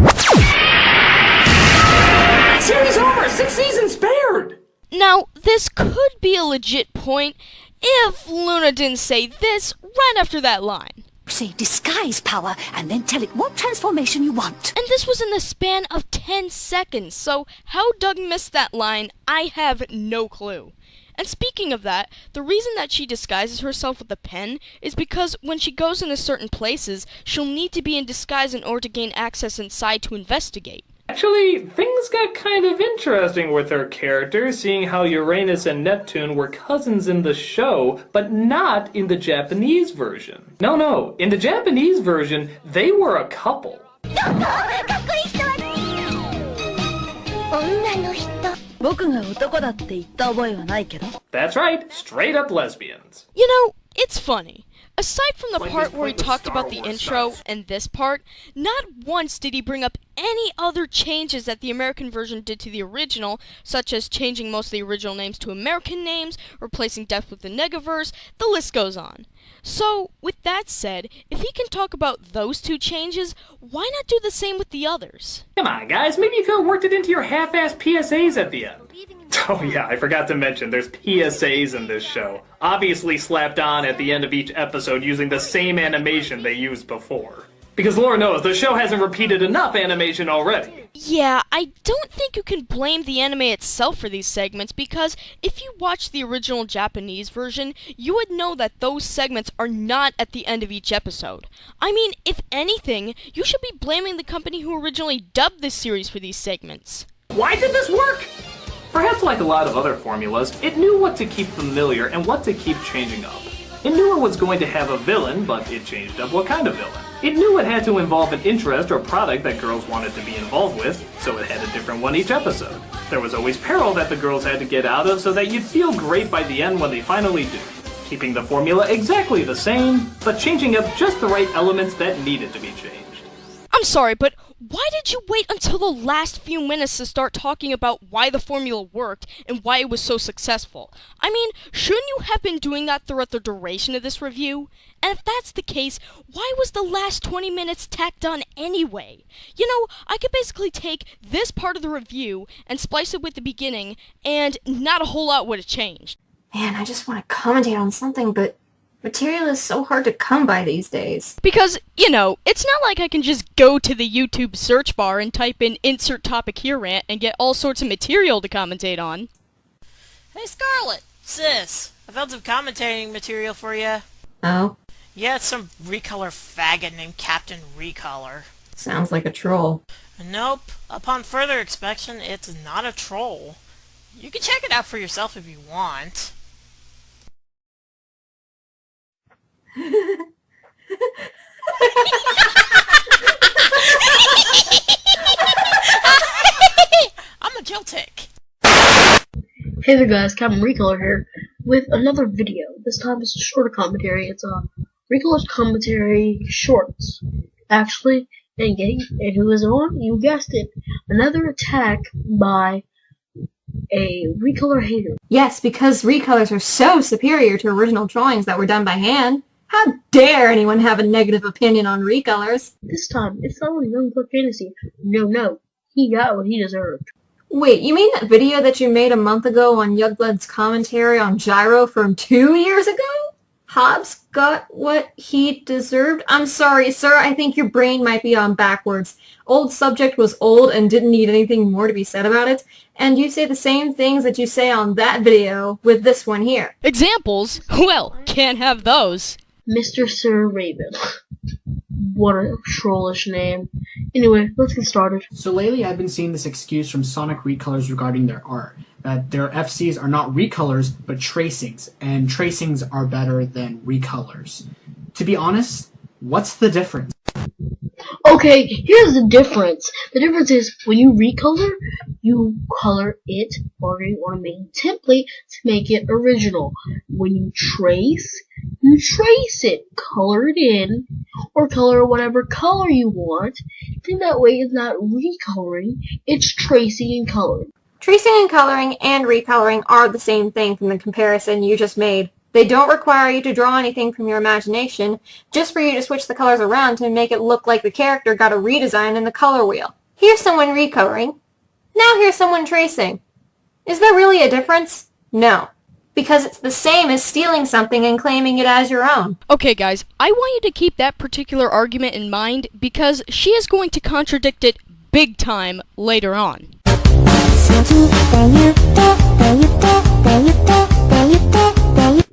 Series over! 6 seasons spared! Now, this could be a legit point if Luna didn't say this right after that line. Say disguise power, and then tell it what transformation you want. And this was in the span of 10 seconds, so how Doug missed that line, I have no clue. And speaking of that, the reason that she disguises herself with a pen is because when she goes into certain places, she'll need to be in disguise in order to gain access inside to investigate. Actually, things got kind of interesting with her character, seeing how Uranus and Neptune were cousins in the show, but not in the Japanese version. No, in the Japanese version, they were a couple. That's right, straight up lesbians. You know, it's funny. Aside from the part where he talked about the intro and this part, not once did he bring up any other changes that the American version did to the original, such as changing most of the original names to American names, replacing death with the Negaverse, the list goes on. So, with that said, if he can talk about those two changes, why not do the same with the others? Come on, guys, maybe you could have worked it into your half-assed PSAs at the end. Oh yeah, I forgot to mention, there's PSAs in this show. Obviously slapped on at the end of each episode using the same animation they used before. Because Lord knows, the show hasn't repeated enough animation already. Yeah, I don't think you can blame the anime itself for these segments, because if you watch the original Japanese version, you would know that those segments are not at the end of each episode. I mean, if anything, you should be blaming the company who originally dubbed this series for these segments. Why did this work? Perhaps like a lot of other formulas, it knew what to keep familiar and what to keep changing up. It knew it was going to have a villain, but it changed up what kind of villain. It knew it had to involve an interest or product that girls wanted to be involved with, so it had a different one each episode. There was always peril that the girls had to get out of so that you'd feel great by the end when they finally do. Keeping the formula exactly the same, but changing up just the right elements that needed to be changed. I'm sorry, but why did you wait until the last few minutes to start talking about why the formula worked and why it was so successful? I mean, shouldn't you have been doing that throughout the duration of this review? And if that's the case, why was the last 20 minutes tacked on anyway? You know, I could basically take this part of the review and splice it with the beginning, and not a whole lot would have changed. Man, I just want to commentate on something, but material is so hard to come by these days. Because, you know, it's not like I can just go to the YouTube search bar and type in insert topic here rant and get all sorts of material to commentate on. Hey Scarlet, sis, I found some commentating material for you. Oh? Yeah, it's some recolor faggot named Captain Recolor. Sounds like a troll. Nope. Upon further inspection, it's not a troll. You can check it out for yourself if you want. Hey there guys, Captain Recolor here with another video. This time it's a shorter commentary. It's a Recolor's commentary shorts. Actually, and who is it on? You guessed it. Another attack by a Recolor hater. Yes, because recolors are so superior to original drawings that were done by hand. How dare anyone have a negative opinion on recolors? This time, it's not on Youngblood Fantasy. No, he got what he deserved. Wait, you mean that video that you made a month ago on Youngblood's commentary on Gyro from 2 years ago? Hobbs got what he deserved? I'm sorry, sir, I think your brain might be on backwards. Old subject was old and didn't need anything more to be said about it, and you say the same things that you say on that video with this one here. Examples? Well, can't have those. Mr. Sir Raven. What a trollish name. Anyway, let's get started. So lately I've been seeing this excuse from Sonic Recolors regarding their art, that their FCs are not recolors, but tracings, and tracings are better than recolors. To be honest, what's the difference? Okay, here's the difference. The difference is when you recolor, you color it according on a main template to make it original. When you trace it, color it in, or color whatever color you want. Then that way it's not recoloring, it's tracing and coloring. Tracing and coloring and recoloring are the same thing from the comparison you just made. They don't require you to draw anything from your imagination, just for you to switch the colors around to make it look like the character got a redesign in the color wheel. Here's someone recoloring. Now here's someone tracing. Is there really a difference? No. Because it's the same as stealing something and claiming it as your own. Okay guys, I want you to keep that particular argument in mind because she is going to contradict it big time later on.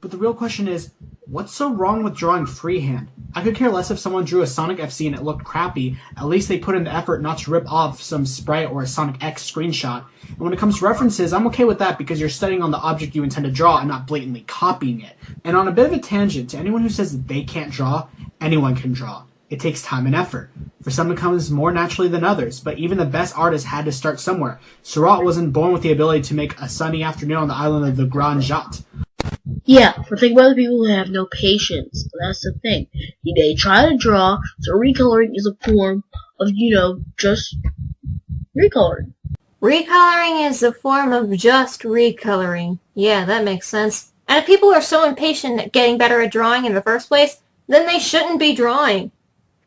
But the real question is, what's so wrong with drawing freehand? I could care less if someone drew a Sonic FC and it looked crappy. At least they put in the effort not to rip off some sprite or a Sonic.exe screenshot. And when it comes to references, I'm okay with that because you're studying on the object you intend to draw and not blatantly copying it. And on a bit of a tangent, to anyone who says that they can't draw, anyone can draw. It takes time and effort. For some it comes more naturally than others, but even the best artists had to start somewhere. Surratt wasn't born with the ability to make a sunny afternoon on the island of the Grand Jatte. Yeah, we're thinking about the people who have no patience. That's the thing. They try to draw, so recoloring is a form of, just recoloring. Recoloring is a form of just recoloring. Yeah, that makes sense. And if people are so impatient at getting better at drawing in the first place, then they shouldn't be drawing.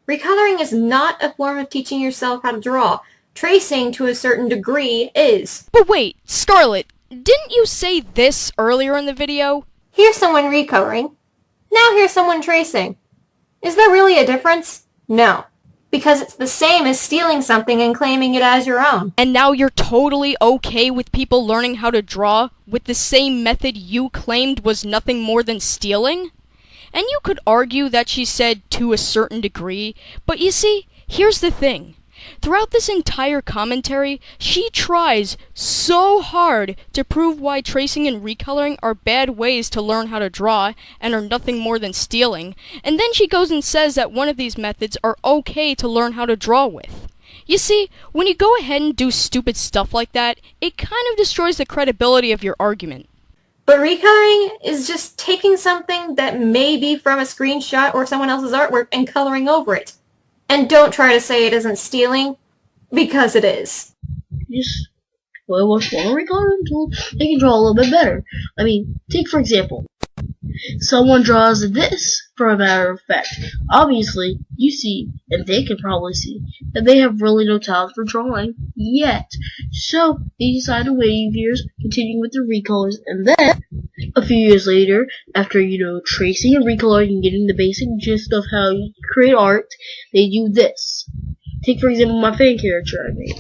Recoloring is not a form of teaching yourself how to draw. Tracing, to a certain degree, is. But wait, Scarlet, didn't you say this earlier in the video? Here's someone recoloring. Now here's someone tracing. Is there really a difference? No. Because it's the same as stealing something and claiming it as your own. And now you're totally okay with people learning how to draw with the same method you claimed was nothing more than stealing? And you could argue that she said to a certain degree, but you see, here's the thing. Throughout this entire commentary, she tries so hard to prove why tracing and recoloring are bad ways to learn how to draw and are nothing more than stealing, and then she goes and says that one of these methods are okay to learn how to draw with. You see, when you go ahead and do stupid stuff like that, it kind of destroys the credibility of your argument. But recoloring is just taking something that may be from a screenshot or someone else's artwork and coloring over it. And don't try to say it isn't stealing, because it is. Just, well, what's wrong with recoloring until they can draw a little bit better. I mean, take for example, someone draws this, for a matter of fact. Obviously, you see, and they can probably see, that they have really no talent for drawing yet. So, they decide to wait years, continuing with the recolors, and then, a few years later, after, tracing and recoloring and getting the basic gist of how you create art, they do this. Take, for example, my fan character I made.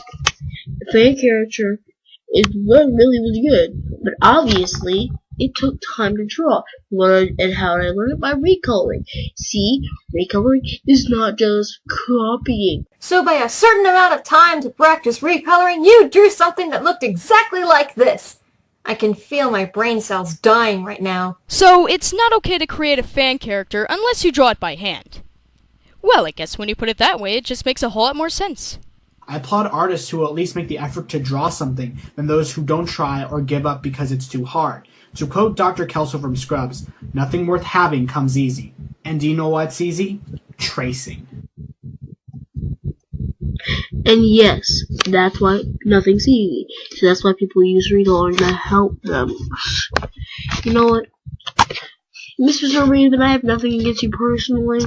The fan character is really good, but obviously, it took time to draw. And how did I learn it? By recoloring. See, recoloring is not just copying. So by a certain amount of time to practice recoloring, you drew something that looked exactly like this. I can feel my brain cells dying right now. So it's not okay to create a fan character unless you draw it by hand. Well, I guess when you put it that way, it just makes a whole lot more sense. I applaud artists who will at least make the effort to draw something than those who don't try or give up because it's too hard. To quote Dr. Kelso from Scrubs, nothing worth having comes easy. And do you know what's easy? Tracing. And yes, that's why nothing's easy. So that's why people use recoloring to help them. You know what? Mr. Zerbean, I have nothing against you personally,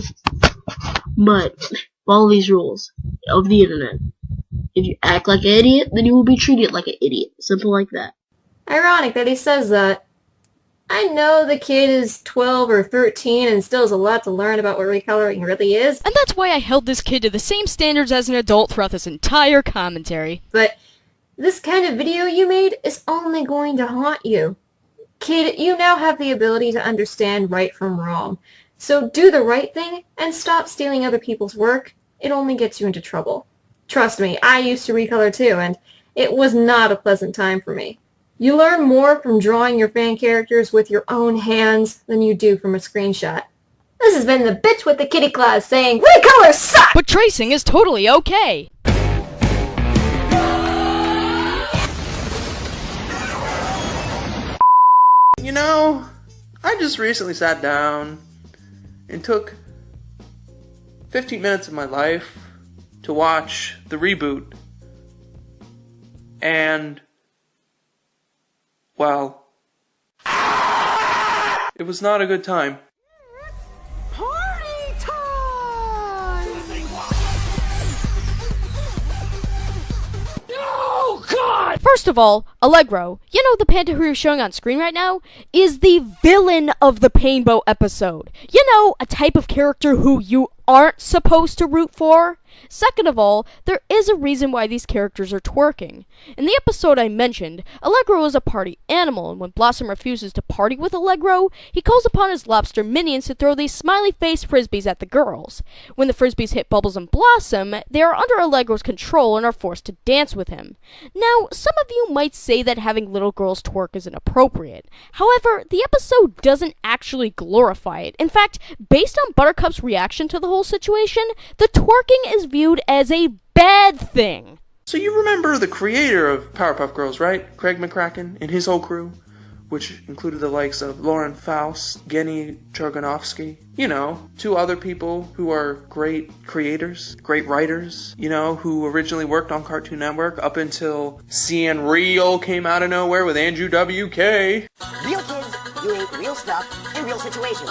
but follow these rules of the internet. If you act like an idiot, then you will be treated like an idiot. Simple like that. Ironic that he says that. I know the kid is 12 or 13 and still has a lot to learn about what recoloring really is. And that's why I held this kid to the same standards as an adult throughout this entire commentary. But this kind of video you made is only going to haunt you. Kid, you now have the ability to understand right from wrong. So do the right thing and stop stealing other people's work. It only gets you into trouble. Trust me, I used to recolor too, and it was not a pleasant time for me. You learn more from drawing your fan characters with your own hands than you do from a screenshot. This has been the bitch with the kitty claws saying, recolors suck! But tracing is totally okay! You know, I just recently sat down and took 15 minutes of my life to watch the reboot. And, well, it was not a good time. Party time! Oh, God! First of all, Allegro, you know the panda who you're showing on screen right now, is the villain of the Painbow episode. You know, a type of character who you aren't supposed to root for. Second of all, there is a reason why these characters are twerking. In the episode I mentioned, Allegro is a party animal, and when Blossom refuses to party with Allegro, he calls upon his lobster minions to throw these smiley-face frisbees at the girls. When the frisbees hit Bubbles and Blossom, they are under Allegro's control and are forced to dance with him. Now, some of you might say that having little girls twerk is inappropriate. However, the episode doesn't actually glorify it. In fact, based on Buttercup's reaction to the whole situation, the twerking is viewed as a bad thing. So you remember the creator of Powerpuff Girls, right? Craig McCracken and his whole crew, which included the likes of Lauren Faust, Genny Charganovsky. You know, two other people who are great creators, great writers, you know, who originally worked on Cartoon Network up until Seeing Real came out of nowhere with Andrew WK. Real kids doing real stuff in real situations.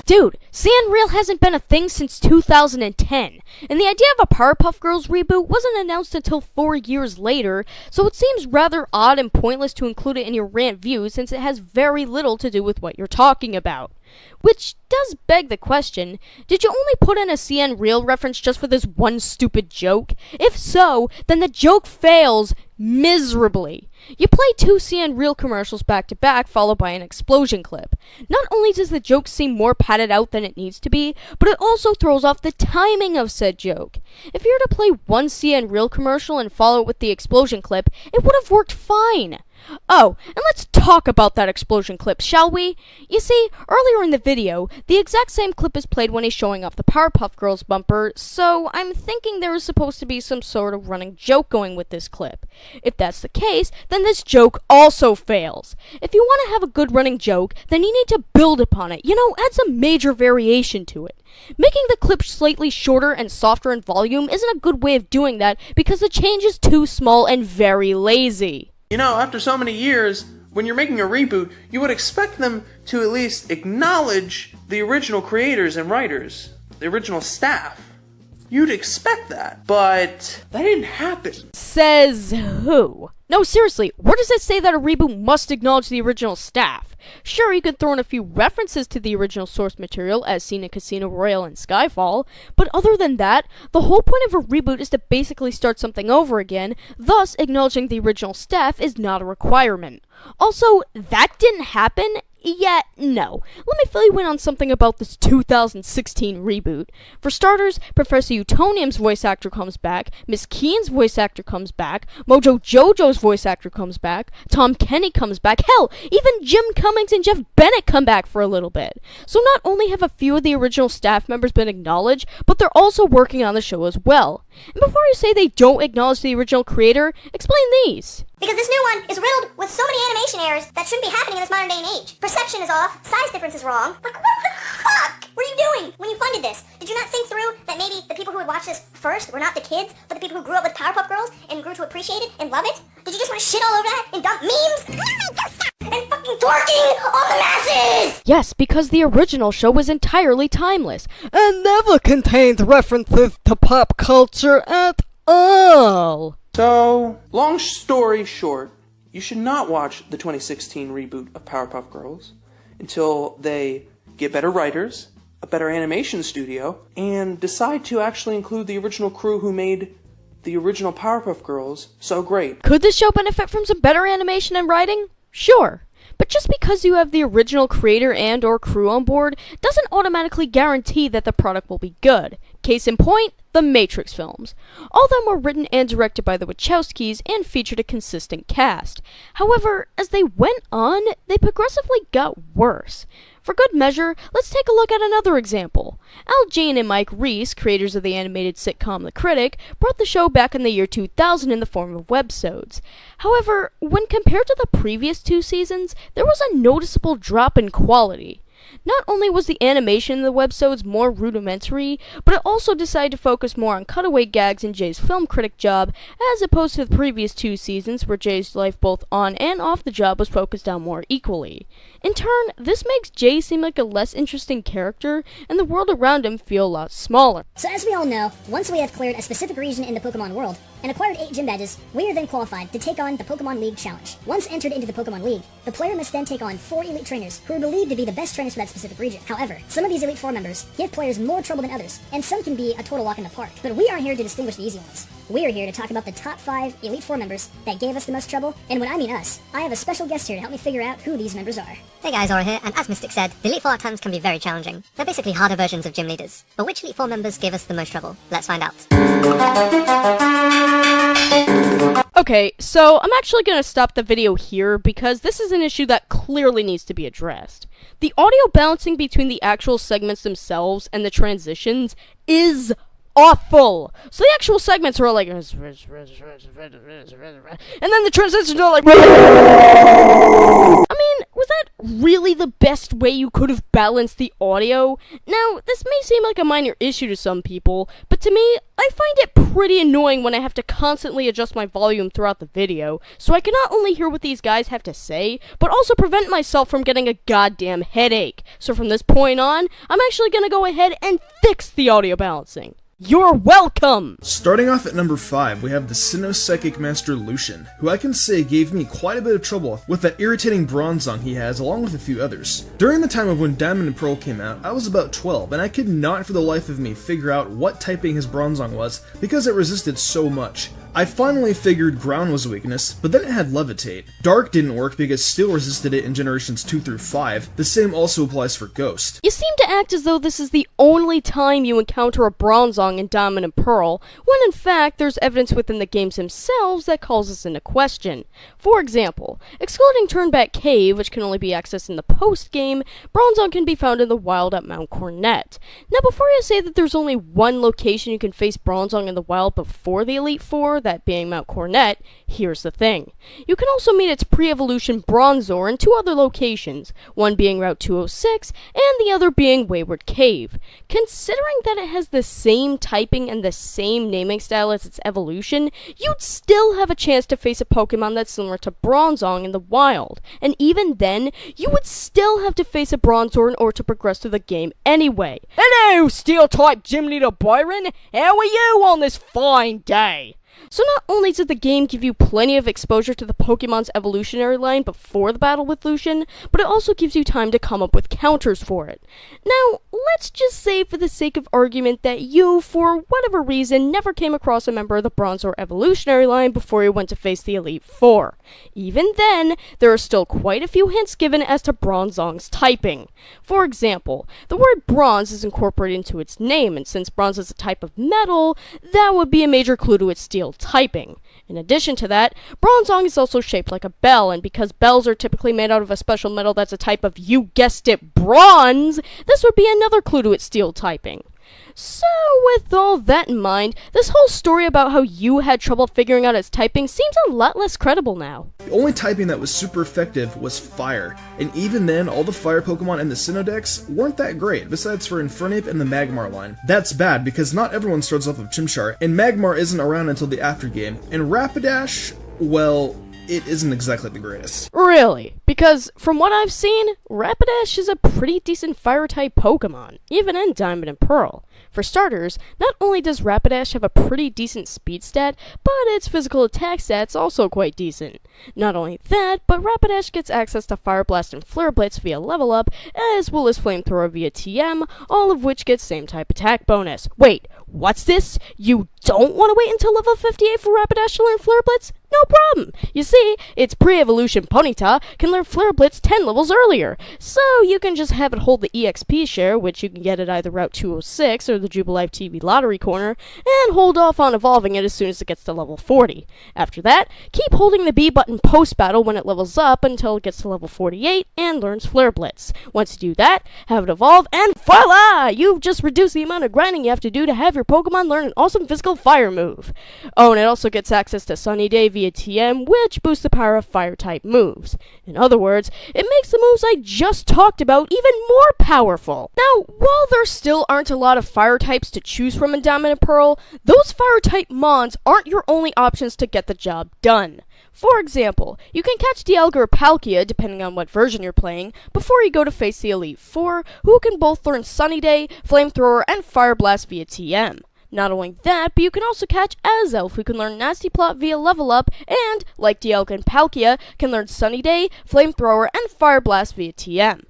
Dude, See Unreal hasn't been a thing since 2010, and the idea of a Powerpuff Girls reboot wasn't announced until 4 years later, so it seems rather odd and pointless to include it in your rant view since it has very little to do with what you're talking about. Which does beg the question, did you only put in a CN Real reference just for this one stupid joke? If so, then the joke fails miserably. You play 2 CN Real commercials back to back followed by an explosion clip. Not only does the joke seem more padded out than it needs to be, but it also throws off the timing of said joke. If you were to play one CN Real commercial and follow it with the explosion clip, it would have worked fine. Oh, and let's talk about that explosion clip, shall we? You see, earlier in the video, the exact same clip is played when he's showing off the Powerpuff Girls bumper, so I'm thinking there is supposed to be some sort of running joke going with this clip. If that's the case, then this joke also fails. If you want to have a good running joke, then you need to build upon it, add some major variation to it. Making the clip slightly shorter and softer in volume isn't a good way of doing that because the change is too small and very lazy. After so many years, when you're making a reboot, you would expect them to at least acknowledge the original creators and writers, the original staff. You'd expect that, but that didn't happen. Says who? No, seriously, where does it say that a reboot must acknowledge the original staff? Sure, you could throw in a few references to the original source material, as seen in Casino Royale and Skyfall, but other than that, the whole point of a reboot is to basically start something over again, thus acknowledging the original staff is not a requirement. Also, that didn't happen. Yeah, no. Let me fill you in on something about this 2016 reboot. For starters, Professor Utonium's voice actor comes back, Miss Keen's voice actor comes back, Mojo Jojo's voice actor comes back, Tom Kenny comes back, hell, even Jim Cummings and Jeff Bennett come back for a little bit. So not only have a few of the original staff members been acknowledged, but they're also working on the show as well. And before you say they don't acknowledge the original creator, explain these. Because this new one is riddled with so many animation errors that shouldn't be happening in this modern day and age. Perception is off, size difference is wrong. Like, what the fuck were you doing when you funded this? Did you not think through that maybe the people who would watch this first were not the kids, but the people who grew up with Powerpuff Girls and grew to appreciate it and love it? Did you just want to shit all over that and dump memes? And fucking twerking on the masses! Yes, because the original show was entirely timeless and never contained references to pop culture at all. So, long story short, you should not watch the 2016 reboot of Powerpuff Girls until they get better writers, a better animation studio, and decide to actually include the original crew who made the original Powerpuff Girls so great. Could this show benefit from some better animation and writing? Sure. But just because you have the original creator and or crew on board doesn't automatically guarantee that the product will be good. Case in point, the Matrix films. All of them were written and directed by the Wachowskis and featured a consistent cast. However, as they went on, they progressively got worse. For good measure, let's take a look at another example. Al Jean and Mike Reiss, creators of the animated sitcom The Critic, brought the show back in the year 2000 in the form of webisodes. However, when compared to the previous 2 seasons, there was a noticeable drop in quality. Not only was the animation in the webisodes more rudimentary, but it also decided to focus more on cutaway gags in Jay's film critic job, as opposed to the previous 2 seasons where Jay's life both on and off the job was focused on more equally. In turn, this makes Jay seem like a less interesting character, and the world around him feel a lot smaller. So as we all know, once we have cleared a specific region in the Pokemon world, and acquired 8 gym badges, we are then qualified to take on the Pokemon League Challenge. Once entered into the Pokemon League, the player must then take on 4 elite trainers, who are believed to be the best trainers for that specific region. However, some of these Elite Four members give players more trouble than others, and some can be a total walk in the park. But we aren't here to distinguish the easy ones. We are here to talk about the top 5 Elite Four members that gave us the most trouble, and when I mean us, I have a special guest here to help me figure out who these members are. Hey guys, Aura here, and as Mystic said, the Elite Four at times can be very challenging. They're basically harder versions of gym leaders. But which Elite Four members gave us the most trouble? Let's find out. Okay, so I'm actually going to stop the video here because this is an issue that clearly needs to be addressed. The audio balancing between the actual segments themselves and the transitions is awful. So the actual segments are like, and then the transitions are like, I mean, was that really the best way you could have balanced the audio? Now, this may seem like a minor issue to some people, but to me, I find it pretty annoying when I have to constantly adjust my volume throughout the video, so I can not only hear what these guys have to say, but also prevent myself from getting a goddamn headache. So from this point on, I'm actually gonna go ahead and fix the audio balancing. You're welcome! Starting off at number 5, we have the Sinnoh-Psychic Master Lucian, who I can say gave me quite a bit of trouble with that irritating bronzong he has, along with a few others. During the time of when Diamond and Pearl came out, I was about 12, and I could not for the life of me figure out what typing his bronzong was, because it resisted so much. I finally figured Ground was a weakness, but then it had Levitate. Dark didn't work because Steel resisted it in generations 2 through 5, the same also applies for Ghost. You seem to act as though this is the only time you encounter a bronzong in Diamond and Pearl, when in fact there's evidence within the games themselves that calls this into question. For example, excluding Turnback Cave, which can only be accessed in the post-game, bronzong can be found in the wild at Mount Cornet. Now before you say that there's only one location you can face bronzong in the wild before the Elite Four, that being Mount Cornet, here's the thing. You can also meet its pre-evolution Bronzor in 2 other locations, one being Route 206 and the other being Wayward Cave. Considering that it has the same typing and the same naming style as its evolution, you'd still have a chance to face a Pokemon that's similar to Bronzong in the wild, and even then, you would still have to face a Bronzor in order to progress through the game anyway. Hello, Steel-type Gym Leader Byron! How are you on this fine day? So not only did the game give you plenty of exposure to the Pokemon's evolutionary line before the battle with Lucian, but it also gives you time to come up with counters for it. Now, let's just say for the sake of argument that you, for whatever reason, never came across a member of the Bronzor evolutionary line before you went to face the Elite Four. Even then, there are still quite a few hints given as to Bronzong's typing. For example, the word bronze is incorporated into its name, and since bronze is a type of metal, that would be a major clue to its steel typing. In addition to that, Bronzong is also shaped like a bell, and because bells are typically made out of a special metal that's a type of, you guessed it, bronze, this would be another clue to its steel typing. So, with all that in mind, this whole story about how you had trouble figuring out its typing seems a lot less credible now. The only typing that was super effective was Fire, and even then, all the Fire Pokemon in the Sinnoh Dex weren't that great, besides for Infernape and the Magmar line. That's bad, because not everyone starts off with Chimchar, and Magmar isn't around until the after game, and Rapidash, well, it isn't exactly the greatest. Really? Because from what I've seen, Rapidash is a pretty decent Fire-type Pokemon, even in Diamond and Pearl. For starters, not only does Rapidash have a pretty decent speed stat, but its physical attack stat's also quite decent. Not only that, but Rapidash gets access to Fire Blast and Flare Blitz via level up, as well as Flamethrower via TM, all of which get same type attack bonus. Wait, what's this? You don't want to wait until level 58 for Rapidash to learn Flare Blitz? No problem! You see, its pre-evolution Ponyta can learn Flare Blitz 10 levels earlier, so you can just have it hold the EXP share, which you can get at either Route 206 or the Jubilife TV Lottery Corner, and hold off on evolving it as soon as it gets to level 40. After that, keep holding the B button post-battle when it levels up until it gets to level 48 and learns Flare Blitz. Once you do that, have it evolve, and voila! You've just reduced the amount of grinding you have to do to have your Pokemon learn an awesome physical fire move. Oh, and it also gets access to Sunny Day via TM, which boosts the power of Fire-type moves. In other words, it makes the moves I just talked about even more powerful. Now, while there still aren't a lot of Fire types to choose from in Diamond and Pearl, those Fire-type Mons aren't your only options to get the job done. For example, you can catch Dialga or Palkia, depending on what version you're playing, before you go to face the Elite Four, who can both learn Sunny Day, Flamethrower, and Fire Blast via TM. Not only that, but you can also catch Azelf, who can learn Nasty Plot via level up, and, like Dialga and Palkia, can learn Sunny Day, Flamethrower, and Fire Blast via TM.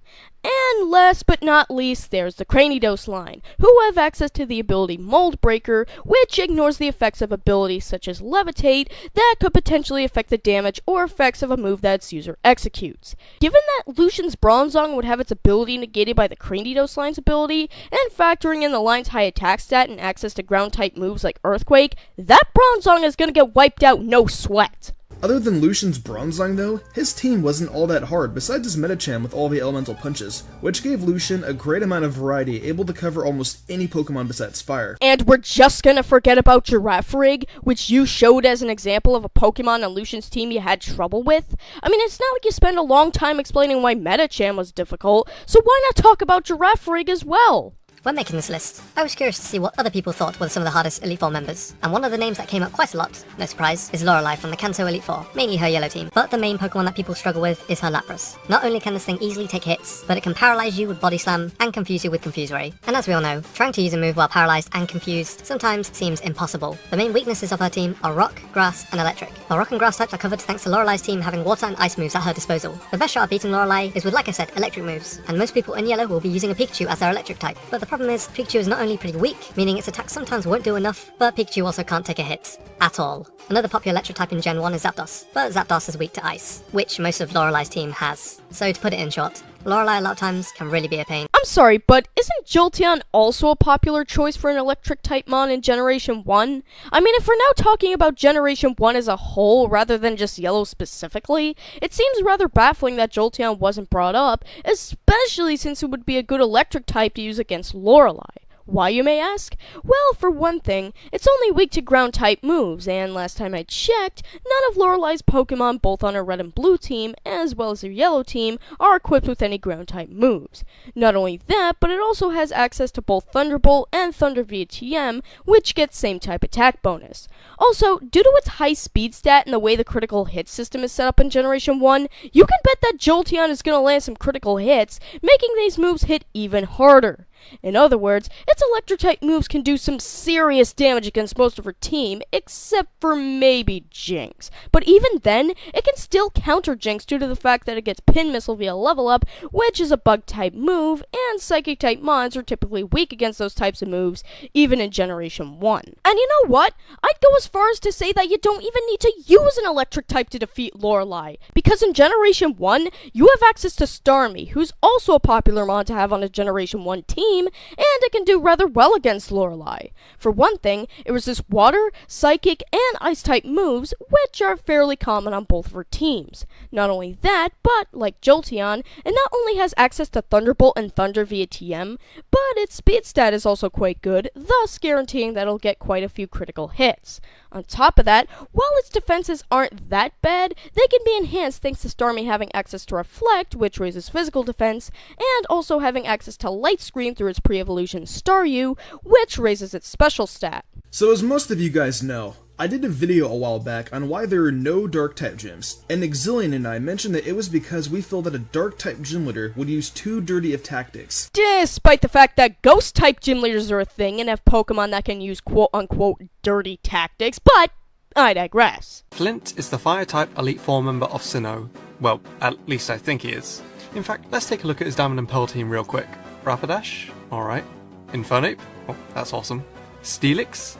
And last but not least, there's the Cranidos line, who have access to the ability Mold Breaker, which ignores the effects of abilities such as Levitate that could potentially affect the damage or effects of a move that its user executes. Given that Lucian's Bronzong would have its ability negated by the Cranidos line's ability, and factoring in the line's high attack stat and access to ground-type moves like Earthquake, that Bronzong is gonna get wiped out no sweat. Other than Lucian's Bronzong though, his team wasn't all that hard besides his Medicham with all the elemental punches, which gave Lucian a great amount of variety, able to cover almost any Pokemon besides Fire. And we're just gonna forget about Girafarig, which you showed as an example of a Pokemon on Lucian's team you had trouble with. I mean, it's not like you spent a long time explaining why Medicham was difficult, so why not talk about Girafarig as well? When making this list, I was curious to see what other people thought were some of the hardest Elite Four members, and one of the names that came up quite a lot, no surprise, is Lorelei from the Kanto Elite Four, mainly her yellow team. But the main Pokemon that people struggle with is her Lapras. Not only can this thing easily take hits, but it can paralyze you with Body Slam and confuse you with Confuse Ray. And as we all know, trying to use a move while paralyzed and confused sometimes seems impossible. The main weaknesses of her team are Rock, Grass, and Electric. While Rock and Grass types are covered thanks to Lorelei's team having Water and Ice moves at her disposal. The best shot of beating Lorelei is with, like I said, Electric moves, and most people in yellow will be using a Pikachu as their Electric type. But the problem is, Pikachu is not only pretty weak, meaning its attacks sometimes won't do enough, but Pikachu also can't take a hit. At all. Another popular electric type in Gen 1 is Zapdos, but Zapdos is weak to Ice, which most of Lorelei's team has. So to put it in short, Lorelei a lot of times can really be a pain. I'm sorry, but isn't Jolteon also a popular choice for an electric type mon in Generation 1? I mean, if we're now talking about Generation 1 as a whole rather than just Yellow specifically, it seems rather baffling that Jolteon wasn't brought up, especially since it would be a good electric type to use against Lorelei. Why, you may ask? Well, for one thing, it's only weak to ground-type moves, and last time I checked, none of Lorelei's Pokemon both on her red and blue team, as well as her yellow team, are equipped with any ground-type moves. Not only that, but it also has access to both Thunderbolt and Thunder via TM, which gets same-type attack bonus. Also, due to its high speed stat and the way the critical hit system is set up in Generation 1, you can bet that Jolteon is going to land some critical hits, making these moves hit even harder. In other words, its electric-type moves can do some serious damage against most of her team, except for maybe Jinx. But even then, it can still counter Jinx due to the fact that it gets Pin Missile via level up, which is a bug-type move, and Psychic-type mons are typically weak against those types of moves, even in Generation 1. And you know what? I'd go as far as to say that you don't even need to use an electric type to defeat Lorelei, because in Generation 1, you have access to Starmie, who's also a popular mon to have on a Generation 1 team, and it can do rather well against Lorelei. For one thing, it resists water, psychic, and ice-type moves, which are fairly common on both of her teams. Not only that, but, like Jolteon, it not only has access to Thunderbolt and Thunder via TM, but its speed stat is also quite good, thus guaranteeing that it'll get quite a few critical hits. On top of that, while its defenses aren't that bad, they can be enhanced thanks to Starmie having access to Reflect, which raises physical defense, and also having access to Light Screen through its pre-evolution Staryu, which raises its special stat. So as most of you guys know, I did a video a while back on why there are no Dark-type gyms, and Exilian and I mentioned that it was because we feel that a Dark-type gym leader would use too dirty of tactics. Despite the fact that Ghost-type gym leaders are a thing and have Pokemon that can use quote-unquote dirty tactics, but I digress. Flint is the Fire-type Elite Four member of Sinnoh. Well, at least I think he is. In fact, let's take a look at his Diamond and Pearl team real quick. Rapidash? Alright. Infernape? Oh, that's awesome. Steelix?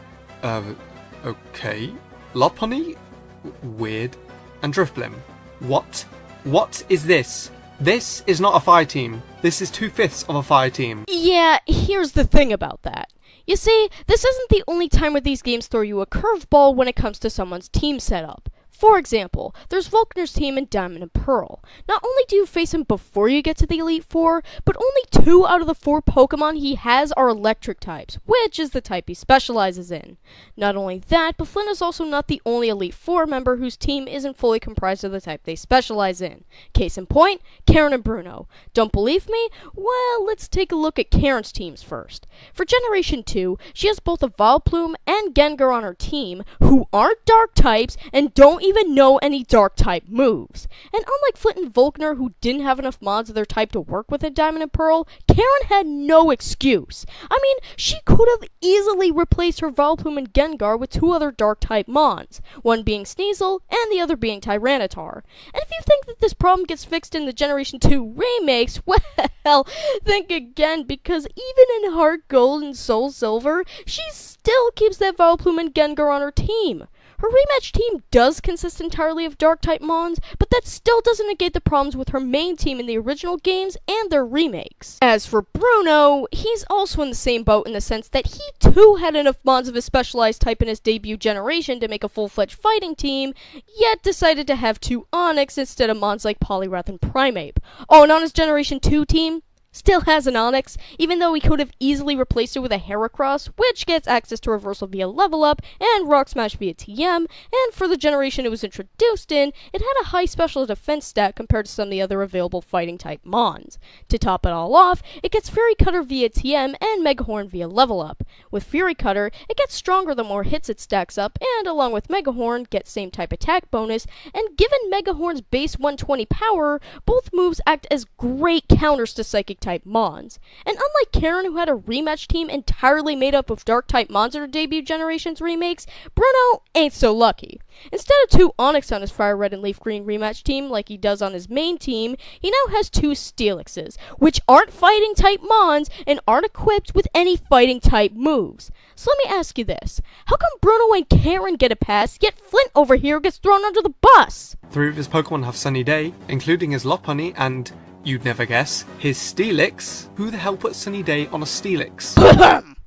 Okay. Lopunny? Weird. And Drifblim? What? What is this? This is not a fire team. This is 2/5 of a fire team. Yeah, here's the thing about that. You see, this isn't the only time where these games throw you a curveball when it comes to someone's team setup. For example, there's Volkner's team in Diamond and Pearl. Not only do you face him before you get to the Elite Four, but only 2 out of the 4 Pokemon he has are electric types, which is the type he specializes in. Not only that, but Flint is also not the only Elite Four member whose team isn't fully comprised of the type they specialize in. Case in point, Karen and Bruno. Don't believe me? Well, let's take a look at Karen's teams first. For Generation 2, she has both a Vileplume and Gengar on her team, who aren't dark types and don't even know any dark type moves. And unlike Flint and Volkner, who didn't have enough mods of their type to work with in Diamond and Pearl, Karen had no excuse. I mean, she could have easily replaced her Vileplume and Gengar with 2 other dark type mons, one being Sneasel and the other being Tyranitar. And if you think that this problem gets fixed in the Generation 2 remakes, well, think again, because even in Heart Gold and Soul Silver, she still keeps that Vileplume and Gengar on her team. Her rematch team does consist entirely of Dark-type mons, but that still doesn't negate the problems with her main team in the original games and their remakes. As for Bruno, he's also in the same boat in the sense that he too had enough mons of his specialized type in his debut generation to make a full-fledged fighting team, yet decided to have 2 Onix instead of mons like Poliwrath and Primeape. Oh, and on his Generation 2 team, still has an Onix, even though he could have easily replaced it with a Heracross, which gets access to Reversal via Level Up, and Rock Smash via TM, and for the generation it was introduced in, it had a high special defense stat compared to some of the other available fighting-type mons. To top it all off, it gets Fury Cutter via TM and Megahorn via Level Up. With Fury Cutter, it gets stronger the more hits it stacks up, and along with Megahorn, gets same type attack bonus, and given Megahorn's base 120 power, both moves act as great counters to Psychic type mons. And unlike Karen, who had a rematch team entirely made up of dark type mons in her debut generation's remakes, Bruno ain't so lucky. Instead of 2 Onix on his Fire Red and Leaf Green rematch team like he does on his main team, he now has 2 Steelixes, which aren't fighting type mons and aren't equipped with any fighting type moves. So let me ask you this, how come Bruno and Karen get a pass, yet Flint over here gets thrown under the bus? 3 of his Pokemon have Sunny Day, including his Lopunny and, you'd never guess, his Steelix. Who the hell put Sunny Day on a Steelix?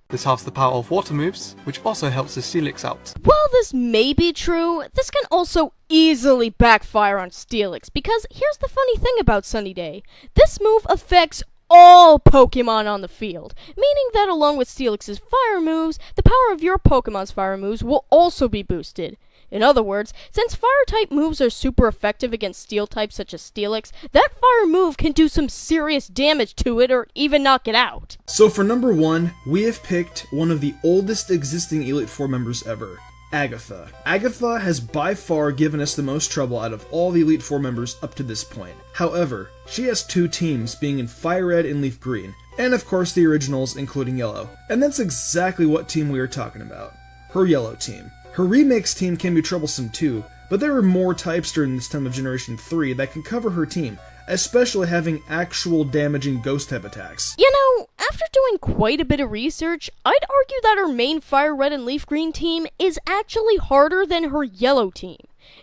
This halves the power of water moves, which also helps the Steelix out. While this may be true, this can also easily backfire on Steelix, because here's the funny thing about Sunny Day. This move affects all Pokemon on the field, meaning that along with Steelix's fire moves, the power of your Pokemon's fire moves will also be boosted. In other words, since fire-type moves are super effective against steel types such as Steelix, that fire move can do some serious damage to it or even knock it out. So for number 1, we have picked one of the oldest existing Elite Four members ever, Agatha. Agatha has by far given us the most trouble out of all the Elite Four members up to this point. However, she has two teams, being in Fire Red and Leaf Green, and of course the originals including Yellow. And that's exactly what team we are talking about. Her Yellow team. Her remix team can be troublesome too, but there are more types during this time of Generation 3 that can cover her team, especially having actual damaging ghost type attacks. You know, after doing quite a bit of research, I'd argue that her main Fire Red and Leaf Green team is actually harder than her Yellow team.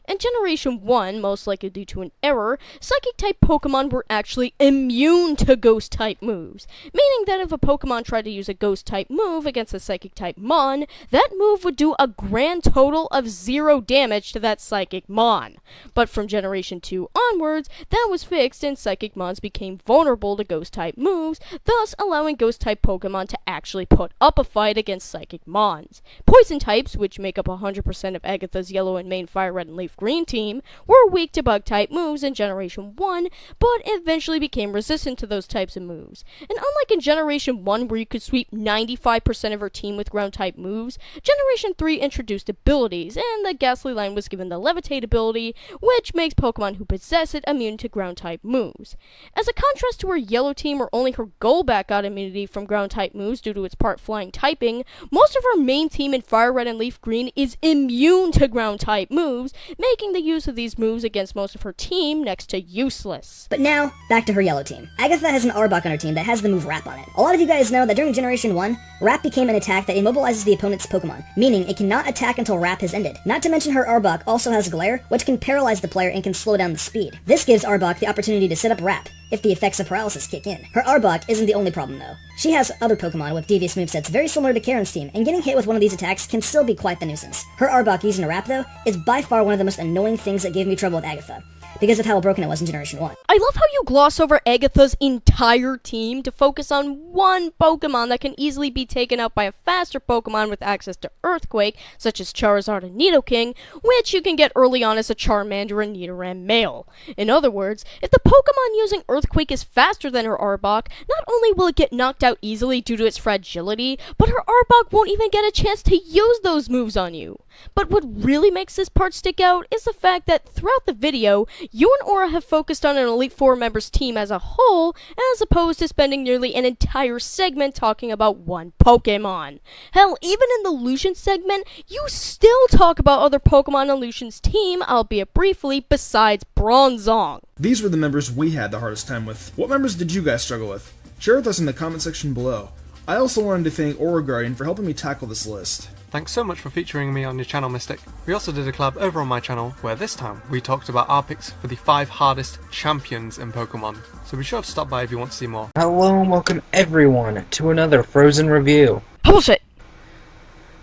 In Generation 1, most likely due to an error, Psychic-type Pokemon were actually immune to Ghost-type moves, meaning that if a Pokemon tried to use a Ghost-type move against a Psychic-type Mon, that move would do a grand total of 0 damage to that Psychic Mon. But from Generation 2 onwards, that was fixed and Psychic Mons became vulnerable to Ghost-type moves, thus allowing Ghost-type Pokemon to actually put up a fight against Psychic Mons. Poison types, which make up 100% of Agatha's Yellow and main Fire Red and Leaf Green team, were weak to Bug-type moves in Generation 1, but eventually became resistant to those types of moves. And unlike in Generation 1, where you could sweep 95% of her team with Ground-type moves, Generation 3 introduced abilities, and the Ghastly line was given the Levitate ability, which makes Pokemon who possess it immune to Ground-type moves. As a contrast to her Yellow team, where only her Golbat got immunity from Ground-type moves due to its part Flying typing, most of her main team in Fire Red and Leaf Green is immune to Ground-type moves, making the use of these moves against most of her team next to useless. But now, back to her Yellow team. Agatha has an Arbok on her team that has the move Wrap on it. A lot of you guys know that during Generation 1, Wrap became an attack that immobilizes the opponent's Pokemon, meaning it cannot attack until Wrap has ended. Not to mention her Arbok also has Glare, which can paralyze the player and can slow down the speed. This gives Arbok the opportunity to set up Wrap, if the effects of paralysis kick in. Her Arbok isn't the only problem though. She has other Pokemon with devious movesets very similar to Karen's team, and getting hit with one of these attacks can still be quite the nuisance. Her Arbok using a Wrap though, is by far one of the most annoying things that gave me trouble with Agatha, because of how broken it was in Generation 1. I love how you gloss over Agatha's entire team to focus on one Pokemon that can easily be taken out by a faster Pokemon with access to Earthquake, such as Charizard and Nidoking, which you can get early on as a Charmander and Nidoran male. In other words, if the Pokemon using Earthquake is faster than her Arbok, not only will it get knocked out easily due to its fragility, but her Arbok won't even get a chance to use those moves on you. But what really makes this part stick out is the fact that throughout the video, you and Aura have focused on an Elite Four members team as a whole, as opposed to spending nearly an entire segment talking about one Pokemon. Hell, even in the Lucian segment, you still talk about other Pokemon on Lucian's team, albeit briefly, besides Bronzong. These were the members we had the hardest time with. What members did you guys struggle with? Share with us in the comment section below. I also wanted to thank Aura Guardian for helping me tackle this list. Thanks so much for featuring me on your channel, Mystic. We also did a collab over on my channel, where this time we talked about our picks for the 5 hardest champions in Pokemon. So be sure to stop by if you want to see more. Hello and welcome everyone to another Frozen review. Bullshit!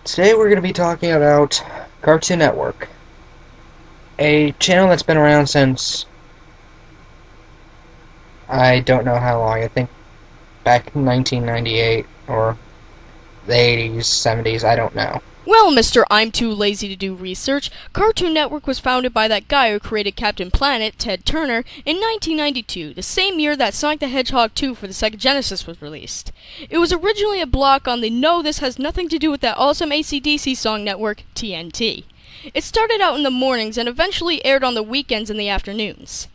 Today we're going to be talking about Cartoon Network. A channel that's been around since... I don't know how long, I think back in 1998 or the 80s, 70s, I don't know. Well, Mr. I'm Too Lazy to Do Research, Cartoon Network was founded by that guy who created Captain Planet, Ted Turner, in 1992, the same year that Sonic the Hedgehog 2 for the Sega Genesis was released. It was originally a block on the No, This Has Nothing to Do with That Awesome AC/DC Song network, TNT. It started out in the mornings and eventually aired on the weekends and the afternoons.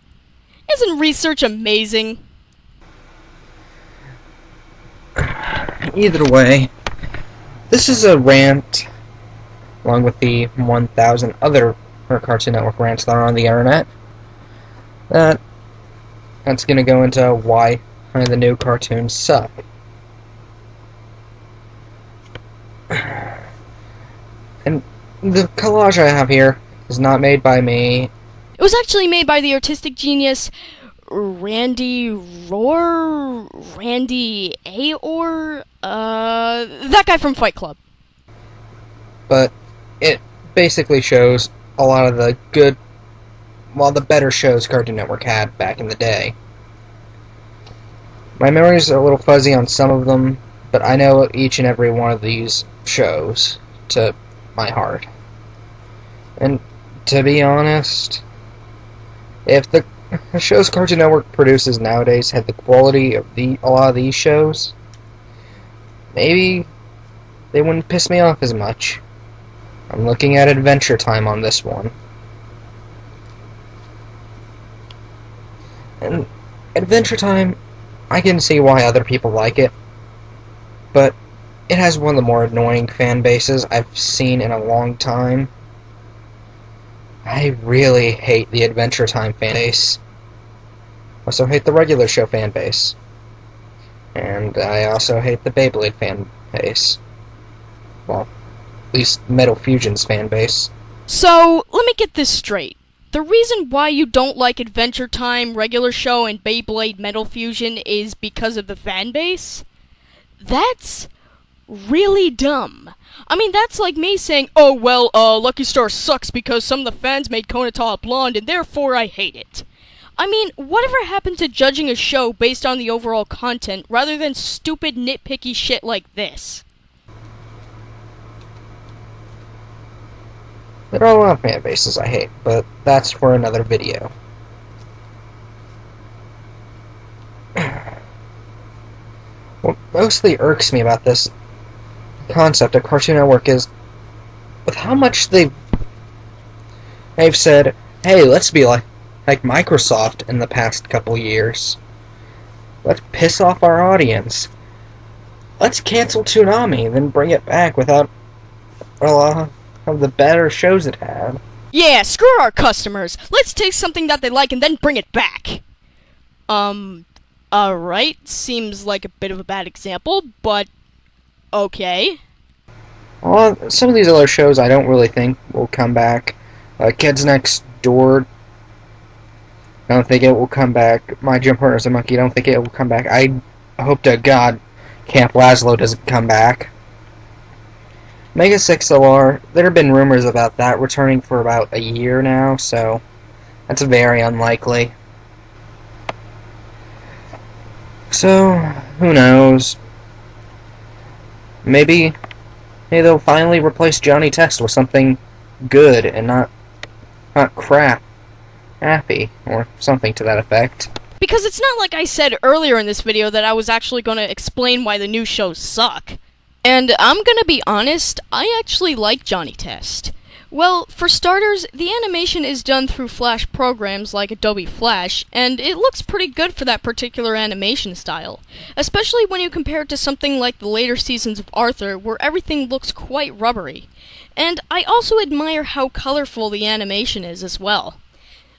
Isn't research amazing? Either way, this is a rant, along with the 1,000 other Cartoon Network rants that are on the internet. That's going to go into why the new cartoons suck. And the collage I have here is not made by me. It was actually made by the artistic genius Randy Aor, that guy from Fight Club. But it basically shows a lot of the good, well, the better shows Cartoon Network had back in the day. My memories are a little fuzzy on some of them, but I know each and every one of these shows to my heart. And to be honest, if the shows Cartoon Network produces nowadays had the quality of a lot of these shows, maybe they wouldn't piss me off as much. I'm looking at Adventure Time on this one. And Adventure Time, I can see why other people like it, but it has one of the more annoying fan bases I've seen in a long time. I really hate the Adventure Time fan base. Also hate the regular show fan base. And I also hate the Beyblade fan base. Well, at least Metal Fusion's fan base. So, let me get this straight. The reason why you don't like Adventure Time, regular show, and Beyblade Metal Fusion is because of the fan base? That's really dumb. I mean, that's like me saying, oh, well, Lucky Star sucks because some of the fans made Konata blonde and therefore I hate it. I mean, whatever happened to judging a show based on the overall content rather than stupid nitpicky shit like this? There are a lot of fan bases I hate, but that's for another video. What mostly irks me about this concept of Cartoon Network is with how much they've said, hey, let's be like Microsoft in the past couple years. Let's piss off our audience. Let's cancel Toonami, then bring it back without a lot of the better shows it had. Yeah, screw our customers. Let's take something that they like and then bring it back. Alright, seems like a bit of a bad example, but okay. Well, some of these other shows I don't really think will come back. Kids Next Door, I don't think it will come back. My Gym Partner's a Monkey, I don't think it will come back. I hope to God Camp Lazlo doesn't come back. Mega 6LR, there have been rumors about that returning for about a year now, so that's very unlikely. So, who knows? Maybe they'll finally replace Johnny Test with something good and not crap. Happy, or something to that effect. Because it's not like I said earlier in this video that I was actually going to explain why the new shows suck. And I'm gonna be honest, I actually like Johnny Test. Well, for starters, the animation is done through Flash programs like Adobe Flash, and it looks pretty good for that particular animation style. Especially when you compare it to something like the later seasons of Arthur, where everything looks quite rubbery. And I also admire how colorful the animation is as well.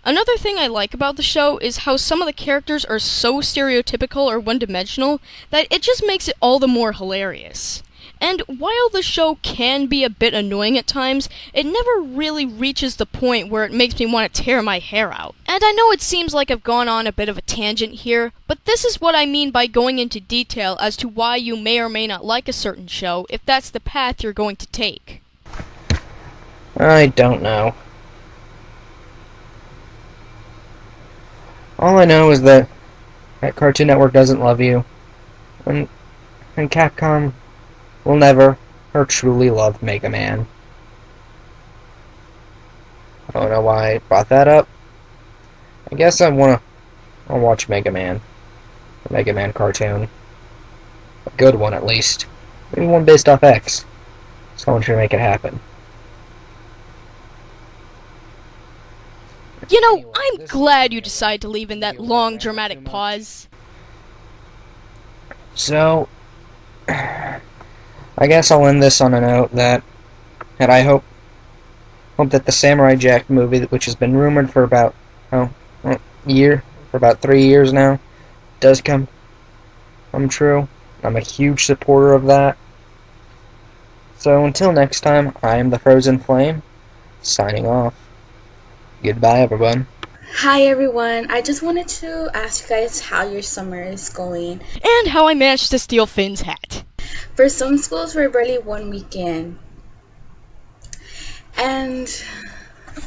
Another thing I like about the show is how some of the characters are so stereotypical or one-dimensional that it just makes it all the more hilarious. And while the show can be a bit annoying at times, it never really reaches the point where it makes me want to tear my hair out. And I know it seems like I've gone on a bit of a tangent here, but this is what I mean by going into detail as to why you may or may not like a certain show, if that's the path you're going to take. I don't know. All I know is that Cartoon Network doesn't love you, and Capcom will never or truly love Mega Man. I don't know why I brought that up. I guess I'll watch Mega Man. The Mega Man cartoon. A good one, at least. Maybe one based off X. Someone should make it happen. You know, I'm glad you decided to leave in that long, dramatic pause. So, I guess I'll end this on a note that I hope that the Samurai Jack movie, which has been rumored for about about 3 years now, does come true. I'm a huge supporter of that. So until next time, I am the Frozen Flame, signing off. Goodbye, everyone. Hi everyone, I just wanted to ask you guys how your summer is going. And how I managed to steal Finn's hat. For some schools, we're barely 1 weekend. And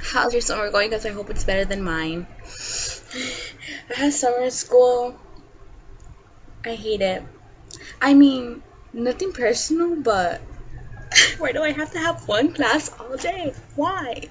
how's your summer going? Because I hope it's better than mine. I had summer school. I hate it. I mean, nothing personal, but why do I have to have one class all day? Why?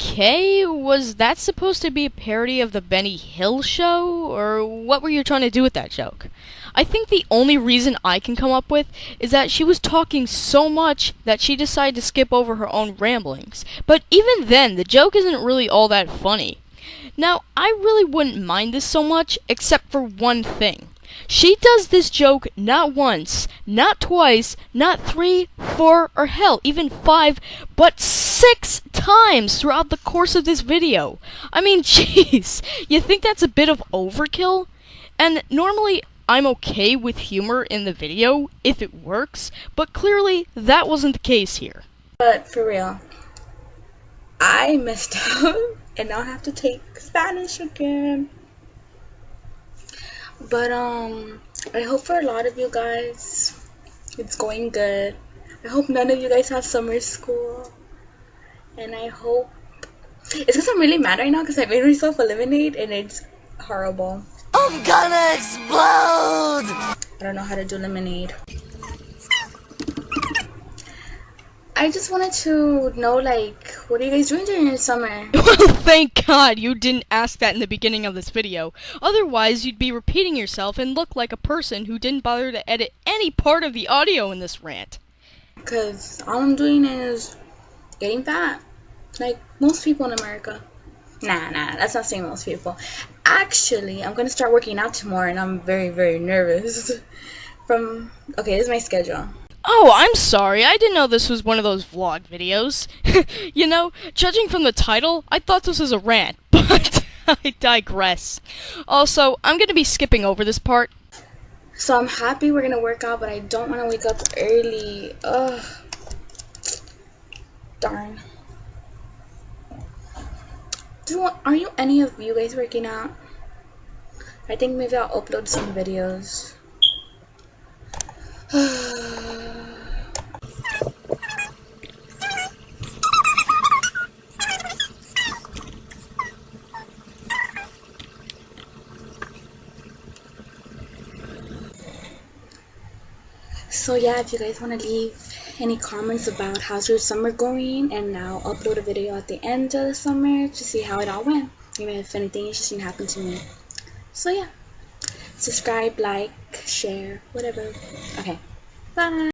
Okay, was that supposed to be a parody of the Benny Hill show, or what were you trying to do with that joke? I think the only reason I can come up with is that she was talking so much that she decided to skip over her own ramblings. But even then, the joke isn't really all that funny. Now, I really wouldn't mind this so much, except for one thing. She does this joke not once, not twice, not 3, 4, or hell, even 5, but 6 times throughout the course of this video. I mean, jeez, you think that's a bit of overkill? And normally, I'm okay with humor in the video, if it works, but clearly, that wasn't the case here. But for real, I messed up, and now I have to take Spanish again. But I hope for a lot of you guys it's going good. I hope none of you guys have summer school. And I hope it's because I'm really mad right now because I made myself a lemonade and it's horrible. I'm gonna explode! I don't know how to do lemonade. I just wanted to know, like, what are you guys doing during your summer? Well, thank God you didn't ask that in the beginning of this video. Otherwise, you'd be repeating yourself and look like a person who didn't bother to edit any part of the audio in this rant. Because all I'm doing is getting fat. Like most people in America. Nah, that's not saying most people. Actually, I'm going to start working out tomorrow and I'm very, very nervous. Okay, this is my schedule. Oh, I'm sorry. I didn't know this was one of those vlog videos. You know, judging from the title, I thought this was a rant, but I digress. Also, I'm going to be skipping over this part. So I'm happy we're going to work out, but I don't want to wake up early. Ugh. Darn. Are you any of you guys working out? I think maybe I'll upload some videos. So yeah, if you guys want to leave any comments about how's your summer going, and I'll upload a video at the end of the summer to see how it all went, even if anything interesting happened to me. So yeah, subscribe, like, share, whatever. Okay, bye.